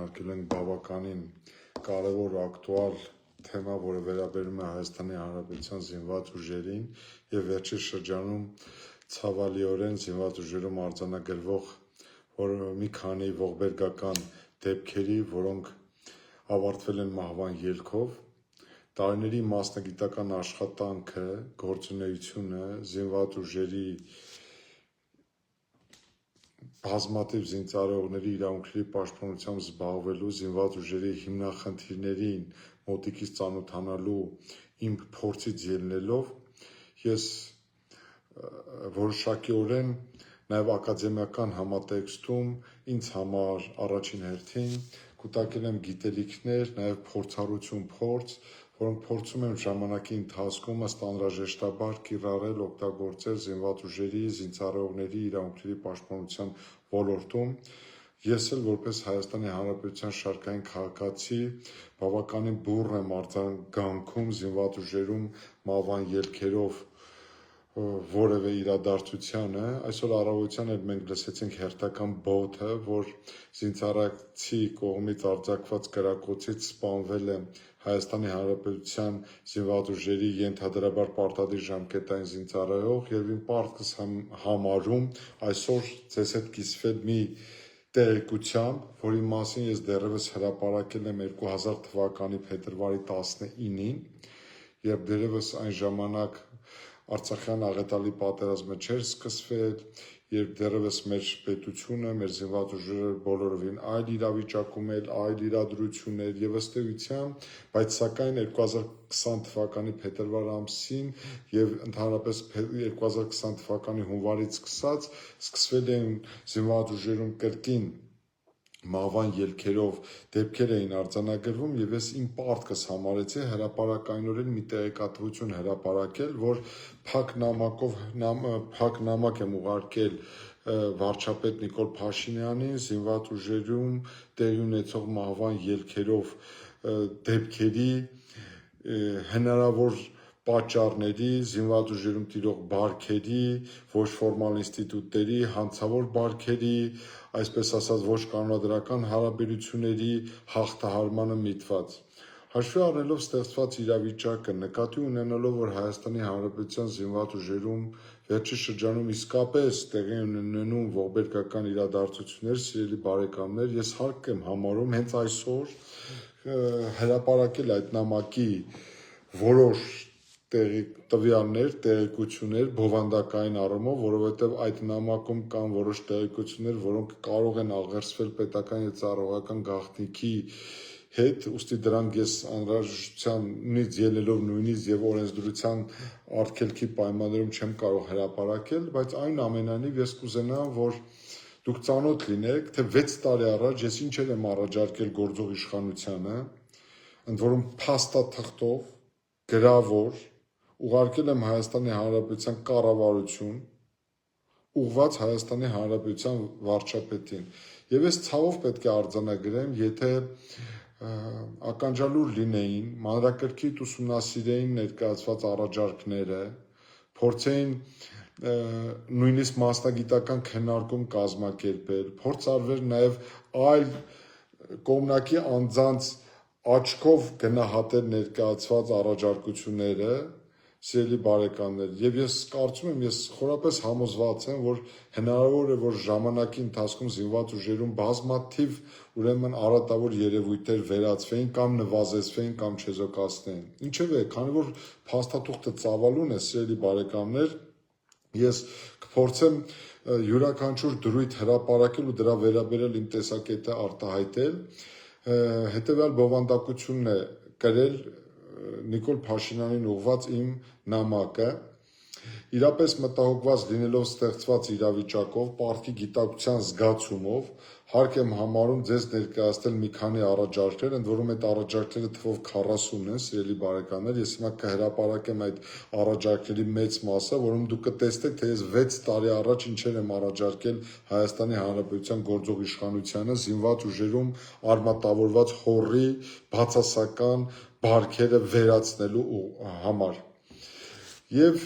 քննարկել ենք բավականին կարևոր ակտուալ թեմա, որը վերաբերում է Հայաստանի Հանրապետության զինված ուժերին եւ վերջին շրջանում ցավալիորեն զինված ուժերում արձանագրվող մի քանի ողբերգական դեպքերի, որոնք ավարտվել են մահվան ելքով, տարիների մասնագիտական աշխատանքը, գործունեությունը, զինված ուժերի բազմաթիվ զինծառայողների իրավունքների պաշտպանությամբ զբաղվելու, զինված ուժերի հիմնախնդիրներին մոտիկից ծանոթանալու իմ փորձից ելնելով, ես որոշակիորեն նաև ակադեմիական համատեքստում ինձ համար առաջին հերթին կուտակել եմ գիտելիքներ, նաև փորձառություն, որոնք փորձում եմ ժամանակի ընթացքում ըստ անհրաժեշտաբար կիրառել, օգտագործել զինված ուժերի, զինծառայողների իրավունքների պաշտպանության ոլորտում։ Ես էլ որպես Հայաստանի Հանրապետության շարքային քաղաքացի բավականին բուռն եմ արձագանքում զինված ուժերում մահվան ելքերով որևէ իրադարձությանը։ Այսօր առավոտյան էլ մենք լսեցինք հերթական բոթը, որ զինծառայցի կողմից արձակված կրակոցից սպանվել է Հայաստանի Հանրապետության զինված ուժերի ենթադրաբար պարտադիր ժամկետային զինծառայող, եւ իմ պարտքս համարում այսօր ձեզ հետ կիսվել մի տեղեկությամբ, որի մասին ես դեռևս հրապարակել եմ 2000 թվականի փետրվարի 19-ին, երբ դեռևս այն ժամանակ Արցախյան աղետալի պատերազմը չէր սկսվել, երբ դեռևս մեր պետությունը, մեր զինված ուժերը բոլորովին այլ իրավիճակում էր, այլ իրադրություններ եւ ըստ էության, բայց սակայն 2020 թվականի փետրվար ամսին եւ ընդհանրապես 2020 թվականի հունվարից սկսած սկսվել են զինված ուժերում կրկին մահվան ելքերով դեպքեր էին արձանագրվում եւ ես իմ պարտքս համարեցի հրապարակայնորեն մի տեղեկատվություն հրապարակել, որ փակ նամակ եմ ուղարկել վարչապետ Նիկոլ Փաշինյանին զինված ուժերում տեղի ունեցող մահվան ելքերով դեպքերի հնարավոր պատճառների, զինված ուժերում տիրող բարքերի, ոչ ֆորմալ ինստիտուտների, հանցավոր բարքերի, այսպես ասած ոչ կանոնադրական հարաբերությունների հաղթահարմանը միտված։ Հաշվի առնելով ստեղծված իրավիճակը, նկատի ունենալով, որ Հայաստանի Հանրապետության զինված ուժերում վերջին շրջանում իսկապես տեղի են ունենում ողբերգական իրադարձություններ, սիրելի բարեկամներ, ես հարկ եմ համարում հենց այսօր հրապարակել այդ նամակի որոշ տվյալներ, տեղեկություններ բովանդակային առումով, որովհետև այդ նամակում կան որոշ տեղեկություններ, որոնք կարող են աղերսվել պետական եւ ծառայողական գաղտնիքի հետ, ուստի դրանք ես անհրաժեշտությունից ելնելով նույնիսկ եւ օրենսդրության արգելքի պայմաններում չեմ կարող հրապարակել, բայց այնուամենայնիվ ես կուզենամ, որ դուք ծանոթ լինեք, թե 6 տարի առաջ ես ինչ եմ առաջարկել գործող իշխանությանը, ընդ որում փաստաթղթով գրավոր ուղարկել եմ Հայաստանի Հանրապետության կառավարություն, ուղղված Հայաստանի Հանրապետության վարչապետին։ Եվ ես ցավով պետք է արձանագրեմ, եթե ականջալուր լինեին, մանրակրկիտ ուսումնասիրեին ներկայացված առաջարկները, փորձեին նույնիսկ մասնագիտական քննարկում կազմակերպել, փորձ արվեր նաև այլ կողմնակի անձանց աչքով գնահատել ներկայացված առաջարկությունները, սիրելի բարեկամներ, եւ ես կարծում եմ, ես խորապես համոզված եմ, որ հնարավոր է, որ ժամանակի ընթացքում զինված ուժերում բազմաթիվ ուրեմն արատավոր երևույթներ վերացվեին կամ նվազեցվեին կամ չեզոքացնեին։ Ինչևէ, քանի որ փաստաթուղթը ծավալուն է, սիրելի բարեկամներ, ես կփորձեմ յուրաքանչյուր դրույթ հրապարակել ու դրա վերաբերյալ իմ տեսակետը արտահայտել, հետեւյալ բովանդակությունն է կրել Նիկոլ Փաշինյանին ուղղված իմ նամակը, իրապես մտահոգված լինելով ստեղծված իրավիճակով, պարտքի գիտակցության զգացումով, հարկ եմ համարում ձեզ ներկայացնել մի քանի առաջարկներ, ընդ որում այդ առաջարկները թվով 40 են, սիրելի բարեկամներ, ես հիմա կհրապարակեմ այդ առաջարկների մեծ մասը, որում դուք կտեսնեք, թե ես 6 տարի առաջ ինչեր եմ առաջարկել Հայաստանի Հանրապետության գործող իշխանությանը զինված ուժերում արմատավորված հոռի բացասական բարքերը վերացնելու համար։ Եվ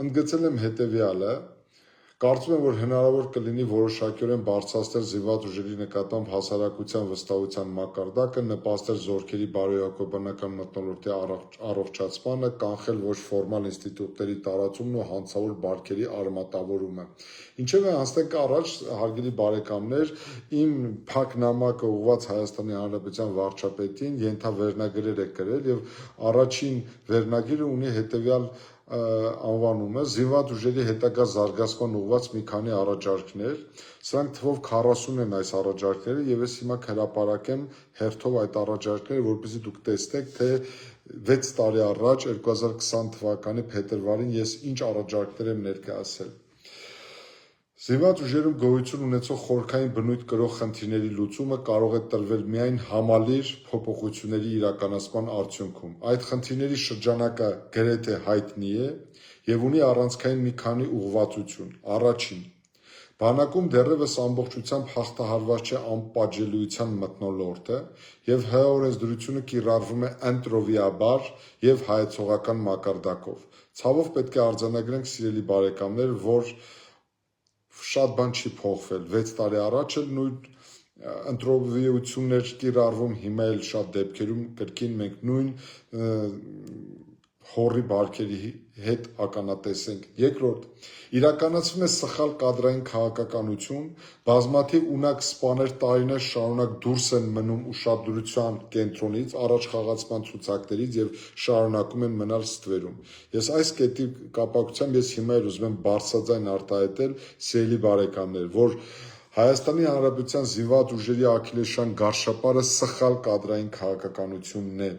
ընդգծել եմ հետևյալը, Կարծում եմ, որ հնարավոր կլինի որոշակիորեն բարձրացնել զինված ուժերի նկատմամբ հասարակության վստահության մակարդակը, նպաստել զորքերի բարոյակոբանական մթնոլորտի առողջացմանը, կանխել ոչ ֆորմալ ինստիտուտների տարածումն ու հանցավոր բարքերի արմատավորումը։ Ինչևէ, անցնենք առաջ, հարգելի բարեկամներ, իմ փակ նամակը ուղղված Հայաստանի Հանրապետության վարչապետին ենթավերնագրեր է գրել եւ առաջին վերնագիրը ունի հետեւյալ անվանումը զինված ուժերի հետագա զարգացման ուղղված մի քանի առաջարկներ, սրանք թվով 40 են այս առաջարկները եւ ես հիմա կհրապարակեմ հերթով այդ առաջարկները, որպեսզի դուք տեսնեք, թե 6 տարի առաջ 2020 թվականի փետրվարին ես ինչ առաջարկներ եմ ներկայացրել։ Զինված ուժերում գոյություն ունեցող խորքային բնույթ կրող խնդիրների լուծումը կարող է տրվել միայն համալիր փոփոխությունների իրականացման արդյունքում։ Այդ խնդիրների շրջանակը գրեթե հայտնի է եւ ունի առանցքային մի քանի ուղղվածություն։ Առաջին, բանակում դեռևս ամբողջությամբ հաղթահարված չէ անպատժելիության մթնոլորտը եւ ՀՀ օրենսդրությունը կիրառվում է ընտրովիաբար եւ հայեցողական մակարդակով։ Ցավով պետք է արձանագրենք, սիրելի բարեկամներ, որ շատ բան չի փոխվել։ 6 տարի առաջ էլ նույն ընտրովիություններ կիրառվում, հիմա էլ շատ դեպքերում կրկին մենք նույն հորի բարքերի հետ ականատես ենք։ Երկրորդ, իրականացվում է սխալ կադրային քաղաքականություն, բազմաթիվ ունակ սպաներ տարիներ շարունակ դուրս են մնում ուշադրության կենտրոնից, առաջխաղացման ցուցակներից եւ շարունակում են մնալ ստվերում։ Ես այս կետի կապակցությամբ ես հիմա էլ ուզում եմ բարձրաձայն արտահայտել, սիրելի բարեկամներ, որ Հայաստանի Հանրապետության զինված ուժերի աքիլեսաշան գարշապարը սխալ կադրային քաղաքականությունն է։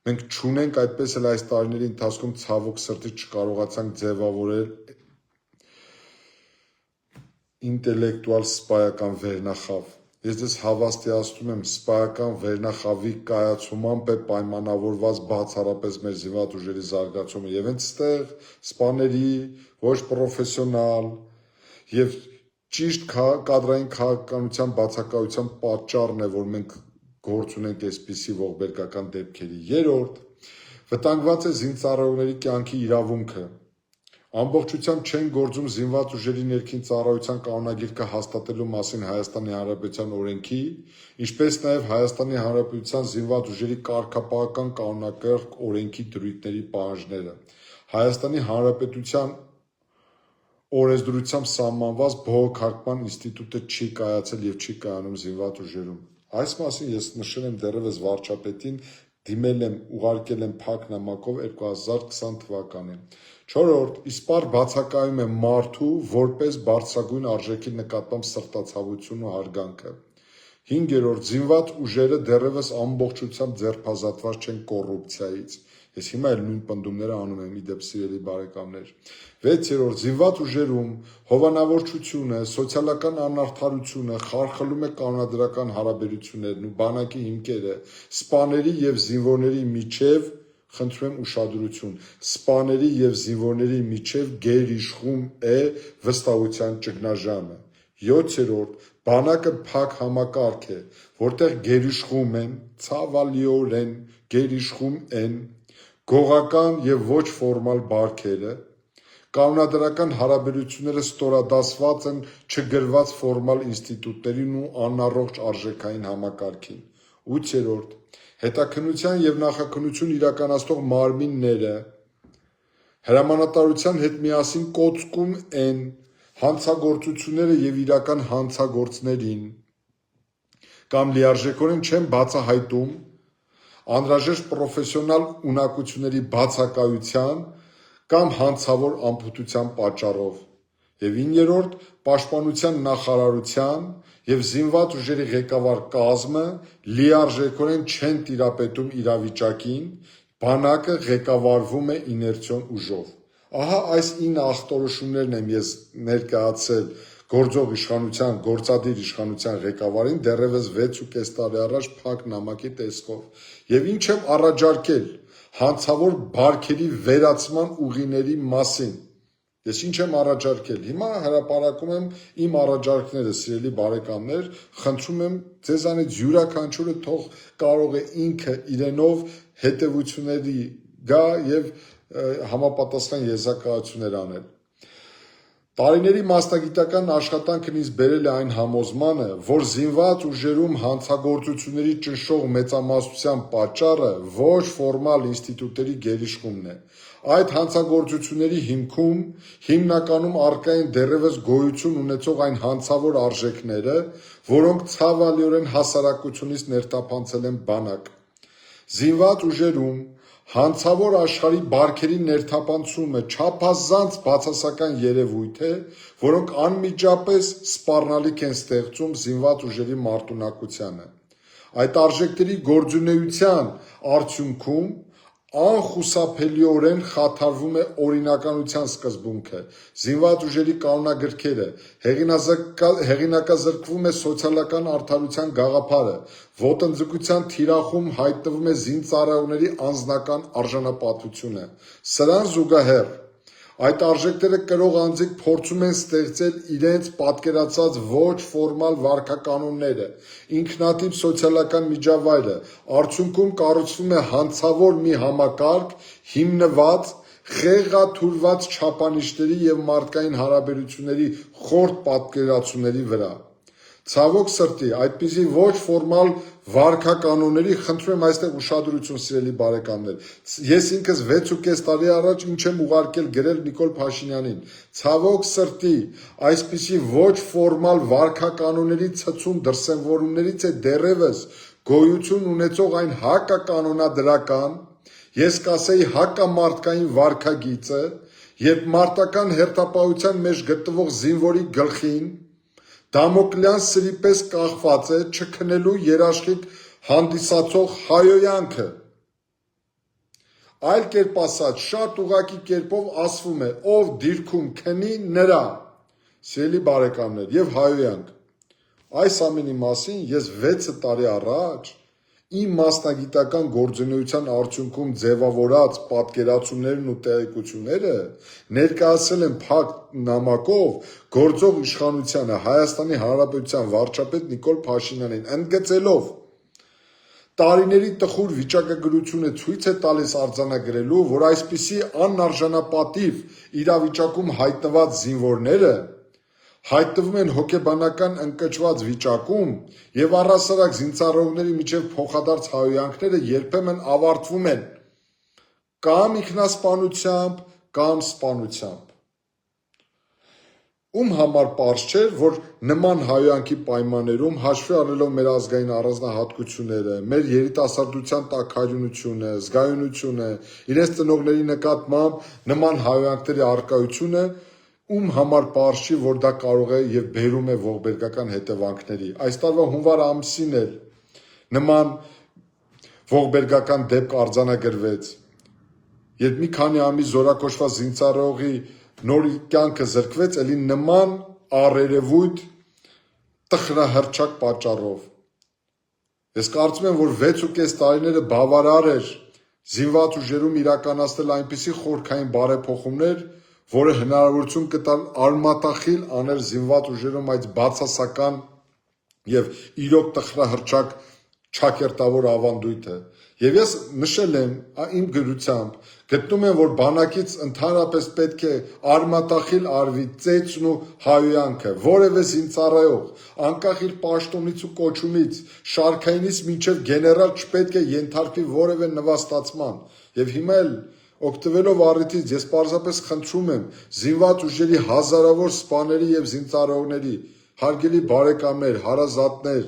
Մենք չունենք, այդպես էլ այս տարիների ընթացքում ցավոք սրտի չկարողացանք ձևավորել ինտելեկտուալ սպայական վերնախավ։ Ես ձեզ հավաստիացնում եմ, սպայական վերնախավի կայացումամբ է պայմանավորված բացառապես մեր զինված ուժերի զարգացումը եւ հենց այստեղ սպաների ոչ պրոֆեսիոնալ եւ ճիշտ կադրային քաղաքականության բացակայության պատճառն է, որ մենք գործ ունենք այսպիսի ողբերգական դեպքերի։ Երրորդ, վտանգված է զինծառայողների կյանքի իրավունքը։ Ամբողջությամբ չեն գործում զինված ուժերի ներքին ծառայության կանոնագիրքը հաստատելու մասին Հայաստանի Հանրապետության օրենքի, ինչպես նաև Հայաստանի Հանրապետության զինված ուժերի կարգապահական կանոնակարգ օրենքի դրույթների պահանջները։ Հայաստանի Հանրապետության օրենսդրությամբ սահմանված բողոքարկման ինստիտուտը չի կայացել եւ չի կայանում զինված ուժերում։ Այս մասին ես նշել եմ դեռևս վարչապետին, դիմել եմ, ուղարկել եմ փակ նամակով 2020 թվականին։ Չորրորդ, իսպառ բացակայում է մարդու որպես բարձրագույն արժեքի նկատմամբ սրտացավություն ու հարգանքը։ Հինգերորդ, զինված ուժերը դեռևս ամբողջությամբ ձերբազատված չեն կոռուպցիայից։ Ես հիմա էլ նույն պնդումները անում եմ, իդեպ սիրելի բարեկամներ։ 6-րդ, զինված ուժերում հովանավորչությունը, սոցիալական անարդարությունը խարխլում է կանոնադրական հարաբերություններն ու բանակի հիմքերը, սպաների եւ զինվորների միջև, խնդրում եմ ուշադրություն, սպաների եւ զինվորների միջև գերիշխում է վստահության ճգնաժամը։ 7-րդ, բանակը փակ համակարգ է, որտեղ գերիշխում են, ցավալիորեն գերիշխում են գողական եւ ոչ ֆորմալ բարքերը, կանոնադրական հարաբերությունները ստորադասված են չգրված ֆորմալ ինստիտուտներին ու անառողջ արժեքային համակարգին։ 8-րդ, հետաքննության եւ նախաքննություն իրականացնող մարմինները հրամանատարության հետ միասին կոծկում են հանցագործությունները եւ իրական հանցագործներին կամ լիարժեքորեն չեն բացահայտում անհրաժեշտ պրոֆեսիոնալ ունակությունների բացակայության կամ հանցավոր անփութության պատճառով։ Եվ 9-րդ, պաշտպանության նախարարության եւ զինված ուժերի ղեկավար կազմը լիարժեքորեն չեն տիրապետում իրավիճակին, բանակը ղեկավարվում է իներցիոն ուժով։ Ահա այս 9 ախտորոշումներն եմ ես ներկայացրել գործող իշխանության, գործադիր իշխանության ղեկավարին դեռևս 6.5 տարի առաջ փակ նամակի տեսքով։ Եվ ինչ եմ առաջարկել հանցավոր բարքերի վերացման ուղիների մասին։ Ես ինչ եմ առաջարկել։ Հիմա հրապարակում եմ իմ առաջարկները, սիրելի բարեկամներ, խնդրում եմ ձեզանից յուրաքանչյուրը թող կարող է ինքը իրենով հետևությունների գա եւ համապատասխան եզրակացություններ անել։ Տարիների մասնագիտական աշխատանքն ինձ բերել է այն համոզմանը, որ զինված ուժերում հանցագործությունների ճնշող մեծամասնության պատճառը ոչ ֆորմալ ինստիտուտների գերիշխումն է։ Այդ հանցագործությունների հիմքում հիմնականում առկա են դեռևս գոյություն ունեցող այն հանցավոր արժեքները, որոնք ցավալիորեն հասարակությունից ներթափանցել են բանակ։ Զինված ուժերում հանցավոր աշխարհի բարքերի ներթափանցումը չափազանց բացասական երևույթ է, որոնք անմիջապես սպառնալիք են ստեղծում զինված ուժերի մարտունակությանը։ Այդ արժեքների գործունեության արդյունքում անխուսափելիորեն խաթարվում է օրինականության սկզբունքը, զինված ուժերի կանոնագրքերը, հեղինակազրկվում է սոցիալական արդարության գաղափարը, ոտնձգության թիրախում հայտնվում է զինծառայողների անձնական արժանապատվությունը։ Սրան զուգահեռ այդ արժեքները կրող անձիկ փորձում են ստեղծել իրենց պատկերացած ոչ ֆորմալ վարքականոնները, ինքնատիպ սոցիալական միջավայրը, արդյունքում կառուցվում է հանցավոր մի համակարգ հիմնված խեղաթյուրված չափանիշների և մարդկային հարաբերությունների խորտ պատկերացումների վրա։ Ցավոք սրտի, այդպիսի ոչ ֆորմալ վարքականոնների խնդրում եմ այստեղ ուշադրություն, սիրելի բարեկամներ։ Ես ինքս 6.5 տարի առաջ ինչ եմ ուղարկել գրել Նիկոլ Փաշինյանին։ Ցավոք սրտի, այսպիսի ոչ ֆորմալ վարքականոնների ցցում դրսևորումներից է դեռևս գոյություն ունեցող այն հակականոնադրական, ես կասեի հակամարտկային վարքագիծը, երբ մարտական հերթապահության մեջ գտնվող զինվորի գլխին Դամոկլյան սրի պես կախված է չքնելու երաշխիք հանդիսացող հայոյանքը։ Այլ կերպ ասած, շատ ուղղակի կերպով ասվում է, ով դիրքում քնի նրա, սիրելի բարեկամներ, եւ հայոյանք։ Այս ամենի մասին ես 6 տարի առաջ իմ մասնագիտական գործունեության արդյունքում ձևավորած պատկերացումներն ու տեղեկությունները ներկայացրել եմ փակ նամակով գործող իշխանությանը Հայաստանի Հանրապետության վարչապետ Նիկոլ Փաշինյանին, ընդգծելով տարիների տխուր վիճակագրությունը ցույց է տալիս արձանագրելու, որ այսպիսի անարժանապատիվ իրավիճակում հայտնված զինվորները հայտնվում են հոգեբանական ընկճված վիճակում եւ առհասարակ զինծառայողների միջև փոխադարձ հայոյանքները երբեմն ավարտվում են կամ ինքնասպանությամբ, կամ սպանությամբ։ Ում համար պարզ չէ, որ նման հայոյանքի պայմաններում հաշվի առնելով մեր ազգային առանձնահատկությունները, մեր երիտասարդության տաքարյունությունը, զգայունությունը, իրենց ծնողների նկատմամբ նման հայոյանքների առկայությունը ում համար պարզ չի, որ դա կարող է եւ բերում է ողբերգական հետևանքների։ Այս տարվա հունվար ամսին էլ նման ողբերգական դեպք արձանագրվեց, երբ մի քանի ամիս զորակոչված զինծառայողի նոր կյանքը զրկվեց էլի նման առերևույթ տխրահռչակ պատճառով։ Ես կարծում եմ, որ 6.5 տարիները բավարար էր զինված ուժերում իրականացնել այնպիսի խորքային բարեփոխումներ, որը հնարավորություն կտան արմատախիլ անել զինված ուժերում այդ բացասական եւ իրոք տխրահռչակ ճակերտավոր ավանդույթը։ Եվ ես նշել եմ իմ գրությամբ, գտնում եմ, որ բանակից ընդհանրապես պետք է արմատախիլ արվի ծեծն ու հայոյանքը, որևէ զինծառայող, անկախ իր պաշտոնից ու կոչումից, շարքայինից մինչև գեներալ չպետք է ենթարկվի որևէ նվաստացման։ Եվ հիմա էլ օգտվելով առիթից ես պարզապես խնդրում եմ զինված ուժերի հազարավոր սպաների եւ զինծառայողների, հարգելի բարեկամներ, հարազատներ,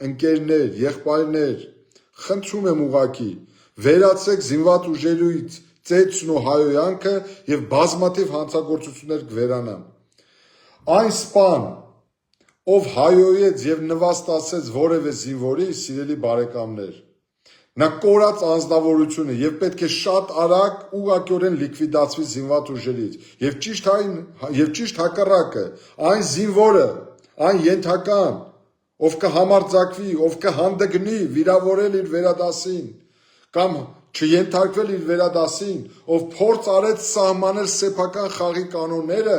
ընկերներ, եղբայրներ, խնդրում եմ ուղղակի վերացրեք զինված ուժերից ծեծն ու հայոյանքը եւ բազմաթիվ հանցագործություններ կվերանան։ Այն սպան, ով հայոյեց եւ նվաստացեց որևէ զինվորի, սիրելի բարեկամներ, նա կորած անձնավորություն է եւ պետք է շատ արագ ուղղակիորեն լիկվիդացվի զինված ուժերից եւ ճիշտ հակառակը, այն զինվորը, այն ենթական, ով կհամարձակվի, ով կհանդգնի վիրավորել իր վերադասին կամ չենթարկվել իր վերադասին, ով փորձ արեց սահմանել սեփական խաղի կանոնները,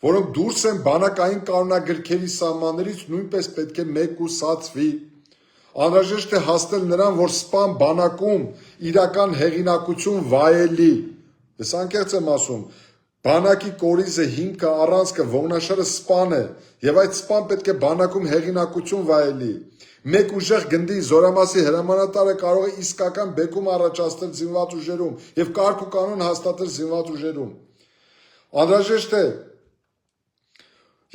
որոնք դուրս են բանակային կանոնագրքերի սահմաններից, նույնպես պետք է մեկուսացվի։ Անհրաժեշտ է հասնել նրան, որ սպան բանակում իրական հեղինակություն վայելի։ Ես անկեղծ եմ ասում, Բանակի կորիզը հիմքը առանցքը ողնաշարը սպան է, եւ այդ սպան պետք է բանակում հեղինակություն վայելի։ Մեկ ուժեղ գնդի զորամասի հրամանատարը կարող է իսկական բեկում առաջացնել զինված ուժերում եւ կարգ ու կանոն հաստատել զինված ուժերում։ Անհրաժեշտ է,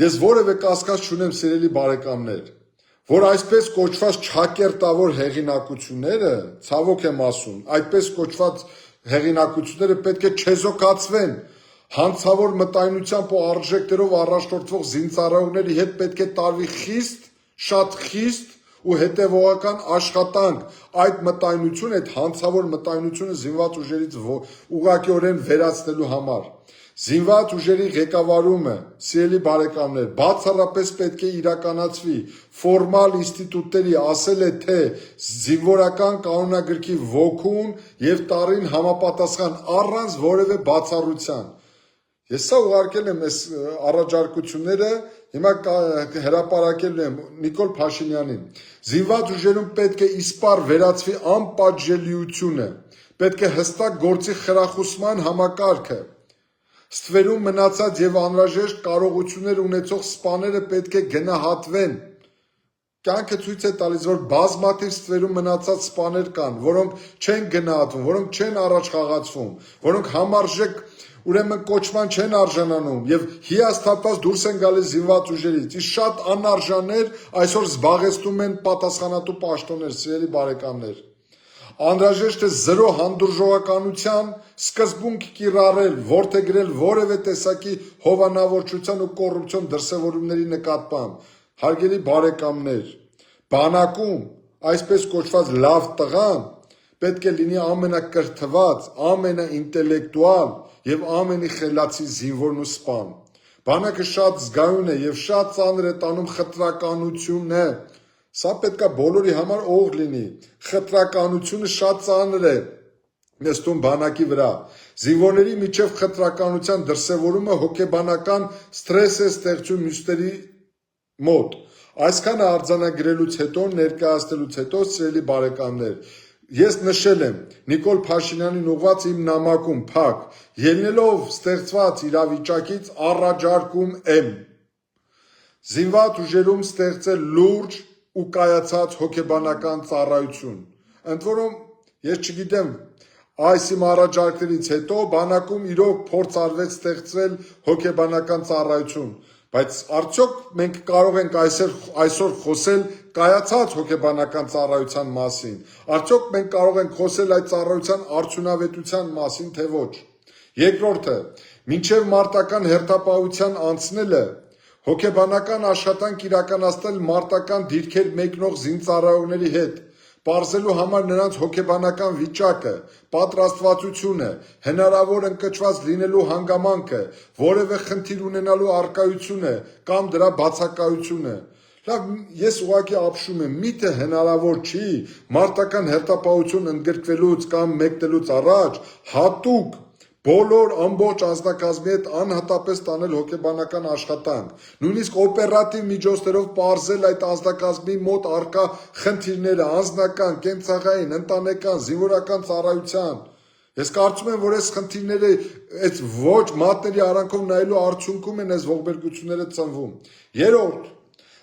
ես որևէ կասկած չունեմ, սիրելի բարեկամներ, որ այսպես կոչված չակերտավոր հեղինակությունները, ցավոք եմ ասում, այդպես կոչված հեղինակությունները պետք է չեզոքացվեն, հանցավոր մտայնությամբ ու արժեքներով առաջնորդվող զինծառայողների հետ պետք է տարվի խիստ, շատ խիստ ու հետևողական աշխատանք այդ մտայնությունը, այդ հանցավոր մտայնությունը զինված ուժերից ուղղակիորեն վերացնելու համար։ Զինված ուժերի ղեկավարումը, սիրելի բարեկամներ, բացառապես պետք է իրականացվի ֆորմալ ինստիտուտների, ասել է թե զինվորական կանոնագրքի ոգուն եւ տարին համապատասխան առանց որևէ բացառության։ Ես սա ուղարկել եմ այս առաջարկությունները, հիմա հրապարակել եմ Նիկոլ Փաշինյանին։ Զինված ուժերում պետք է իսպառ վերածվի անպատժելիությունը, պետք է հստակ գործի խրախուսման համակարգը։ Ստվերում մնացած եւ անհրաժեշտ կարողություններ ունեցող սպաները պետք է գնահատվեն։ Կյանքը ցույց է տալիս, որ բազմաթիվ ստվերում մնացած սպաներ կան, որոնք չեն գնահատվում, որոնք չեն առաջ խաղացվում, որոնք համարժեք ուրեմն կոչման չեն արժանանում եւ հիասթափված դուրս են գալիս զինված ուժերից։ Իսկ շատ անարժաններ այսօր զբաղեցնում են պատասխանատու պաշտոններ, սիրելի բարեկամներ։ Անհրաժեշտ է զրո հանդուրժողականության սկզբունք կիրառել, որդեգրել որևէ տեսակի հովանավորչության ու կոռուպցիոն դրսևորումների նկատմամբ։ Հարգելի բարեկամներ, բանակում այսպես կոչված լավ տղան պետք է լինի ամենակրթված, ամենաինտելեկտուալ եւ ամենախելացի զինվորն ու սպան։ Բանակը շատ զգայուն է եւ շատ ծանր է տանում խտրականությունը։ Սա պետքա բոլորի համար օղ լինի։ Խտրականությունը շատ ծանր է նստում բանակի վրա։ Զինվորների միջև խտրականության դրսևորումը հոգեբանական ստրես է ստեղծում մյուսների մոտ։ Այսքանը արձանագրելուց հետո, ներկայացնելուց հետո, սիրելի բարեկամներ, ես նշել եմ Նիկոլ Փաշինյանին ուղղված իմ նամակում փակ, ելնելով ստեղծված իրավիճակից առաջարկում եմ զինված ուժերում ստեղծել լուրջ ու կայացած հոգեբանական ծառայություն։ Ընդ որում, ես չգիտեմ, այս իմ առաջարկներից հետո բանակում իրոք փորձ արվեց ստեղծել հոգեբանական ծառայություն, բայց արդյոք մենք կարող ենք այսօր խոսել կայացած հոգեբանական ծառայության մասին, արդյոք մենք կարող ենք խոսել այդ ծառայության արդյունավետության մասին, թե ոչ։ Երկրորդը, մինչև մարտական հերթապահության անցնելը հոգեբանական աշխատանք իրականացնել մարտական դիրքեր մեկնող զինծառայողների հետ, պարզելու համար նրանց հոգեբանական վիճակը, պատրաստվածությունը, հնարավոր ընկճված լինելու հանգամանքը, որևէ խնդիր ունենալու առկայությունը կամ դրա բացակայությունը։ Լավ, ես ուղղակի ապշում եմ, միթե հնարավոր չի մարտական հերթապահություն ընդգրկվելուց կամ մեկնելուց առաջ հատուկ բոլոր ամբողջ անձնակազմի հետ անհատապես տանել հոգեբանական աշխատանք, նույնիսկ օպերատիվ միջոցներով պարզել այդ անձնակազմի մոտ առկա խնդիրները, անձնական, կենցաղային, ընտանեկան, զինվորական ծառայության։ Ես կարծում եմ, որ այս խնդիրները այս ոչ մատների արանքով նայելու արդյունքում են այս ողբերգությունները ծնվում։ Երրորդ,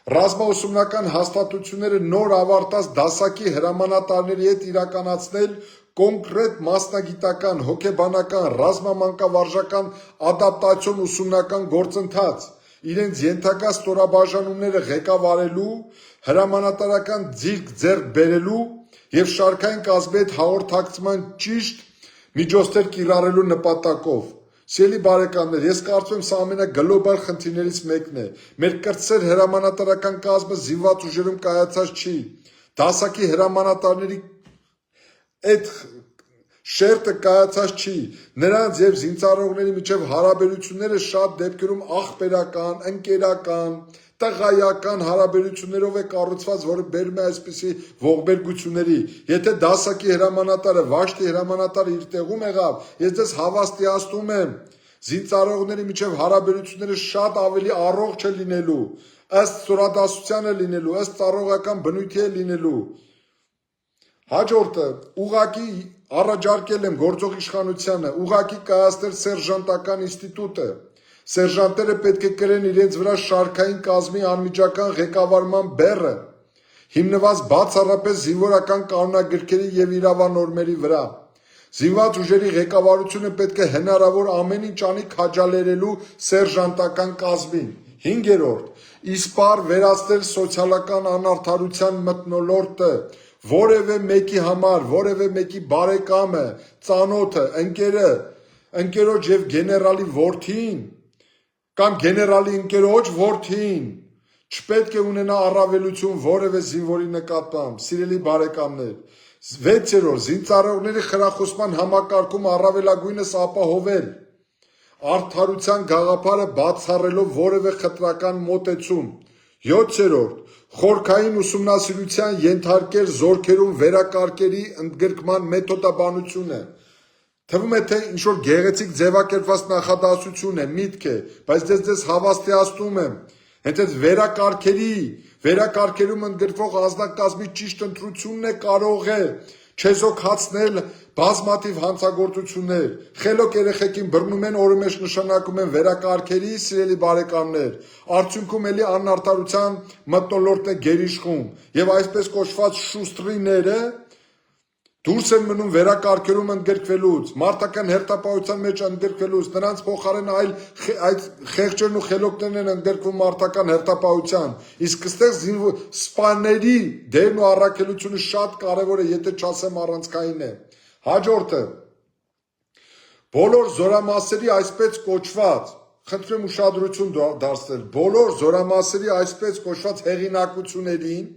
ռազմաուսումնական հաստատությունները նոր ավարտած դասակի հրամանատարների հետ իրականացնել կոնկրետ մասնագիտական, հոգեբանական, ռազմամանկավարժական ադապտացիոն ուսումնական գործընթաց, իրենց ենթակա ստորաբաժանումները ղեկավարելու, հրամանատարական ձիրք ձեռք բերելու եւ շարքային կազմի հետ հաղորդակցման ճիշտ միջոցներ կիրառելու նպատակով։ Սիրելի բարեկամներ, ես կարծում եմ սա ամենագլոբալ խնդիրներից մեկն է։ Մեր կրտսեր հրամանատարական կազմը զինված ուժերում կայացած չի։ Դասակի հրամանատարների այդ շերտը կայացած չի, նրանց եւ զինծառայողների միջև հարաբերությունները շատ դեպքերում աղբերական, ընկերական, տղայական հարաբերություններով է կառուցված, որը բերում է այսպիսի ողբերգությունների։ Եթե դասակի հրամանատարը, Վաշտի հրամանատարը իր տեղում եղավ, ես ձեզ հավաստիացնում եմ, զինծառայողների միջև հարաբերությունները շատ ավելի առողջ է լինելու, ըստ ստորադասության է լինելու, ըստ ծառայողական բնույթի է լինելու։ Հաջորդը, ուղղակի առաջարկել եմ գործող իշխանությանը ուղղակի կայացնել սերժանտական ինստիտուտը։ Սերժանտները պետք է կրեն իրենց վրա շարքային կազմի անմիջական ղեկավարման բեռը, հիմնված բացառապես զինվորական կանոնագրքերի եւ իրավանորմերի վրա։ Զինված ուժերի ղեկավարությունը պետք է հնարավոր ամեն ինչ անի քաջալերելու սերժանտական կազմին։ 5. Իսպառ վերացնել սոցիալական անարդարության մթնոլորտը, որևէ մեկի համար, որևէ մեկի բարեկամը, ծանոթը, ընկերոջ եւ գեներալի որդին կամ գեներալի ընկերոջ որդին չպետք է ունենա առավելություն որևէ զինվորի նկատմամբ, սիրելի բարեկամներ։ 6. Զինծառայողների խրախուսման համակարգում առավելագույնս ապահովել արդարության գաղափարը բացառելով որևէ խտրական մոտեցում։ 7. Խորքային ուսումնասիրության ենթարկել զորքերում վերակարգերի ընդգրկման մեթոդաբանությունը։ Թվում է, թե ինչ-որ գեղեցիկ ձևակերպված նախադասություն է, միտք է, բայց ձեզ հավաստիացնում եմ, հենց այդ վերակարգերում ընդգրկվող անձնակազմի ճիշտ ընտրությունն է կարող է չեզոքացնել բազմաթիվ հանցագործություններ։ Խելոք երեխեքին բռնում են, օրը մեջ նշանակում են վերակարգերի, սիրելի բարեկամներ, արդյունքում էլի անարդարության մթնոլորտն է գերիշխում, եւ այսպես կոչված շուստրիները դուրս են մնում վերակարգերում ընդգրկվելուց, մարդական հերթապահության մեջ ընդգրկվելուց, նրանց փոխարեն այլ խեղճերն ու խելոքներն են ընդգրկվում մարդական հերթապահության, իսկ այստեղ սպաների դերն ու առաքելությունը շատ կարևոր է, եթե չասեմ առանցքային է։ Հաջորդը, բոլոր զորամասերի այսպես կոչված, խնդրում եմ ուշադրություն դարձնել, բոլոր զորամասերի այսպես կոչված հեղինակություններին,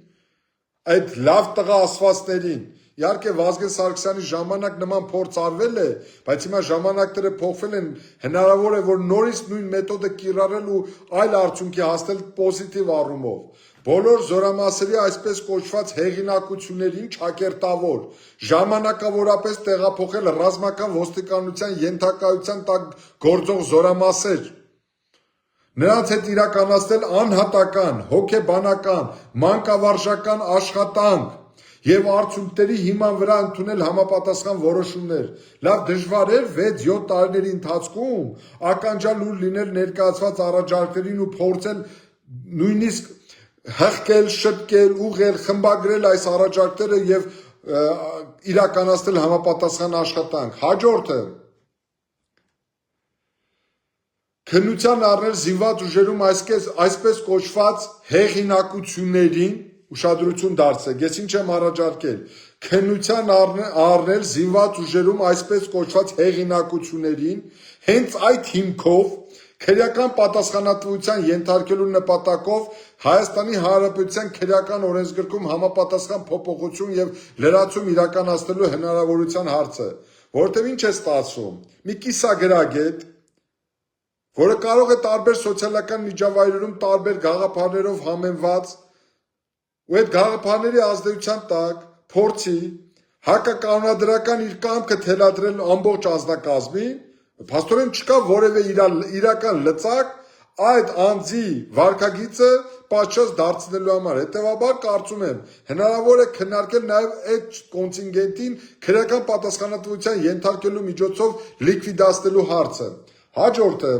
այդ լավ տղա ասվածներին, իհարկե Վազգեն Սարգսյանի ժամանակ նման փորձ արվել է, բայց հիմա ժամանակները փոխվել են, հնարավոր է, որ նորից նույն մեթոդը կիրառել ու այլ արդյունքի հասնել պոզիտիվ առումով։ Բոլոր զորամասերի այսպես կոչված հեղինակություններին ճակերտավոր, ժամանակավորապես տեղափոխել ռազմական ոստիկանության ենթակայության տակ գործող զորամասեր, նրանց հետ իրականացնել անհատական, հոգեբանական, մանկավարժական աշխատանք եւ արդյունքների հիման վրա ընդունել համապատասխան որոշումներ։ Լավ դժվար էր 6-7 տարիների ընթացքում ականջալուր լինել ներկայացված առաջարկներին ու փորձել նույնիսկ հղկել, շտկել, ուղղել, խմբագրել այս առաջարկները եւ իրականացնել համապատասխան աշխատանք։ Հաջորդը քննության առնել զինված ուժերում այսպես կոչված հեղինակություններին, ուշադրություն դարձրեք, ես ինչ եմ առաջարկել, քննության առնել զինված ուժերում այսպես կոչված հեղինակություններին, հենց այդ հիմքով քրեական պատասխանատվության ենթարկելու նպատակով Հայաստանի Հանրապետության քրեական օրենսգրքում համապատասխան փոփոխություն եւ լրացում իրականացնելու հնարավորության հարցը, որովհետեւ ինչ է ստացվում, մի կիսագրագետ, որը կարող է տարբեր սոցիալական միջավայրերում տարբեր գաղափարներով համեմված ու այդ գաղափարների ազդեցության տակ փորձի հակականոնադրական իր կամքը թելադրել ամբողջ անձնակազմին, փաստորեն չկա որևէ իրական լծակ այդ անձի վարքագիծը պատշաճ դարձնելու համար։ Հետևաբար կարծում եմ հնարավոր է քննարկել նաև այդ կոնտինգենտին քրեական պատասխանատվության ենթարկելու միջոցով լիկվիդացնելու հարցը։ Հաջորդը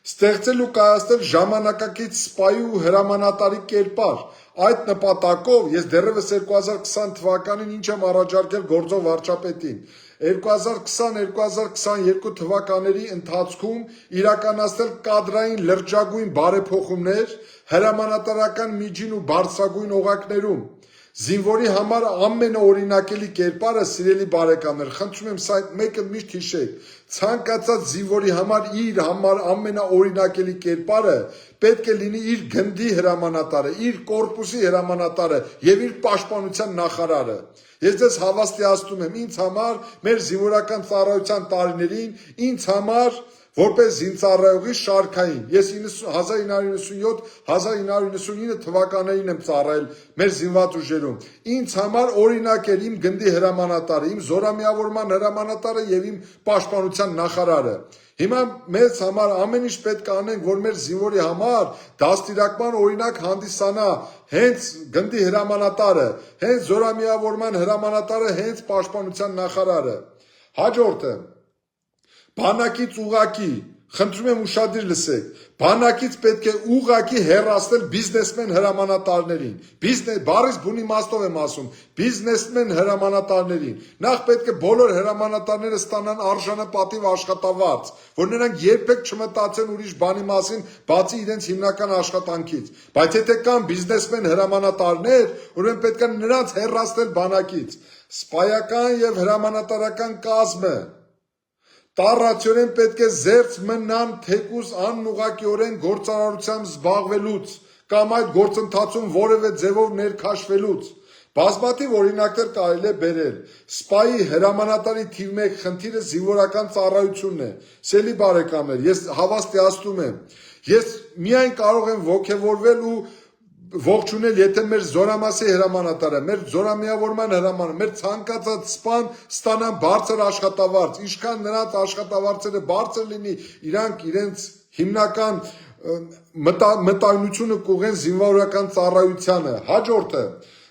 ստեղծել ու կայացնել ժամանակակից սպայի ու հրամանատարի կերպար։ Այդ նպատակով ես դեռևս 2020 թվականին ինչ եմ առաջարկել գործող վարչապետին 2020-2022 թվականների ընթացքում իրականացնել կադրային լրջագույն բարեփոխումներ հրամանատարական միջին ու բարձրագույն օղակներում։ Զինվորի համար ամենաօրինակելի կերպարը, սիրելի բարեկամներ, խնդրում եմ սա մեկը միշտ հիշեք, ցանկացած զինվորի համար իր համար ամենաօրինակելի կերպարը պետք է լինի իր գնդի հրամանատարը, իր կորպուսի հրամանատարը եւ իր պաշտպանության նախարարը։ Ես ձեզ հավաստիացնում եմ, ինձ համար մեր զինվորական ծառայության տարիներին ինձ համար որպես զինծառայողի շարքային։ Ես 1997-1999 թվականներին եմ ծառայել մեր զինված ուժերում։ Ինձ համար օրինակ էր իմ գնդի հրամանատարը, իմ զորամիավորման հրամանատարը եւ իմ պաշտպանության նախարարը։ Հիմա մեզ համար ամեն ինչ պետք է անենք, որ մեր զինվորի համար դաստիարակման օրինակ հանդիսանա հենց գնդի հրամանատարը, հենց զորամիավորման հրամանատարը, հենց պաշտպանության նախարարը։ Հաջորդը բանակից ուղակի, խնդրում եմ ուշադիր լսեք, բանակից պետք է ուղակի հեռացնել բիզնեսմեն հրամանատարներին, բառից բուն իմաստով եմ ասում, բիզնեսմեն հրամանատարներին, նախ պետք է բոլոր հրամանատարները ստանան արժանապատիվ աշխատավարձ, որ նրանք երբեք չմտածեն ուրիշ բանի մասին, բացի իրենց հիմնական աշխատանքից, բայց եթե կան բիզնեսմեն հրամանատարներ, ուրեմն պետք է նրանց հեռացնել բանակից, սպայական եւ հրամանատարական կազմը տառացիորեն պետք է զերծ մնան թեկուզ անուղղակիորեն գործարարությամբ զբաղվելուց կամ այդ գործընթացում որևէ ձևով ներքաշվելուց։ Բազմաթիվ օրինակներ կարելի է բերել։ Սպայի հրամանատարի թիվ 1 խնդիրը զինվորական ծառայությունն է։ Սելի բարեկամներ, ես հավաստիացնում եմ, ես միայն կարող եմ ոգևորվել ու ողջունել, եթե մեր զորամասի հրամանատարը, մեր զորամիավորման հրամանատարը, մեր ցանկացած սպան ստանան բարձր աշխատավարձ, ինչքան նրանց աշխատավարձերը բարձր լինի, իրանք իրենց հիմնական մտայնությունը կուղեն զինվորական ծառայությանը։ Հաջորդը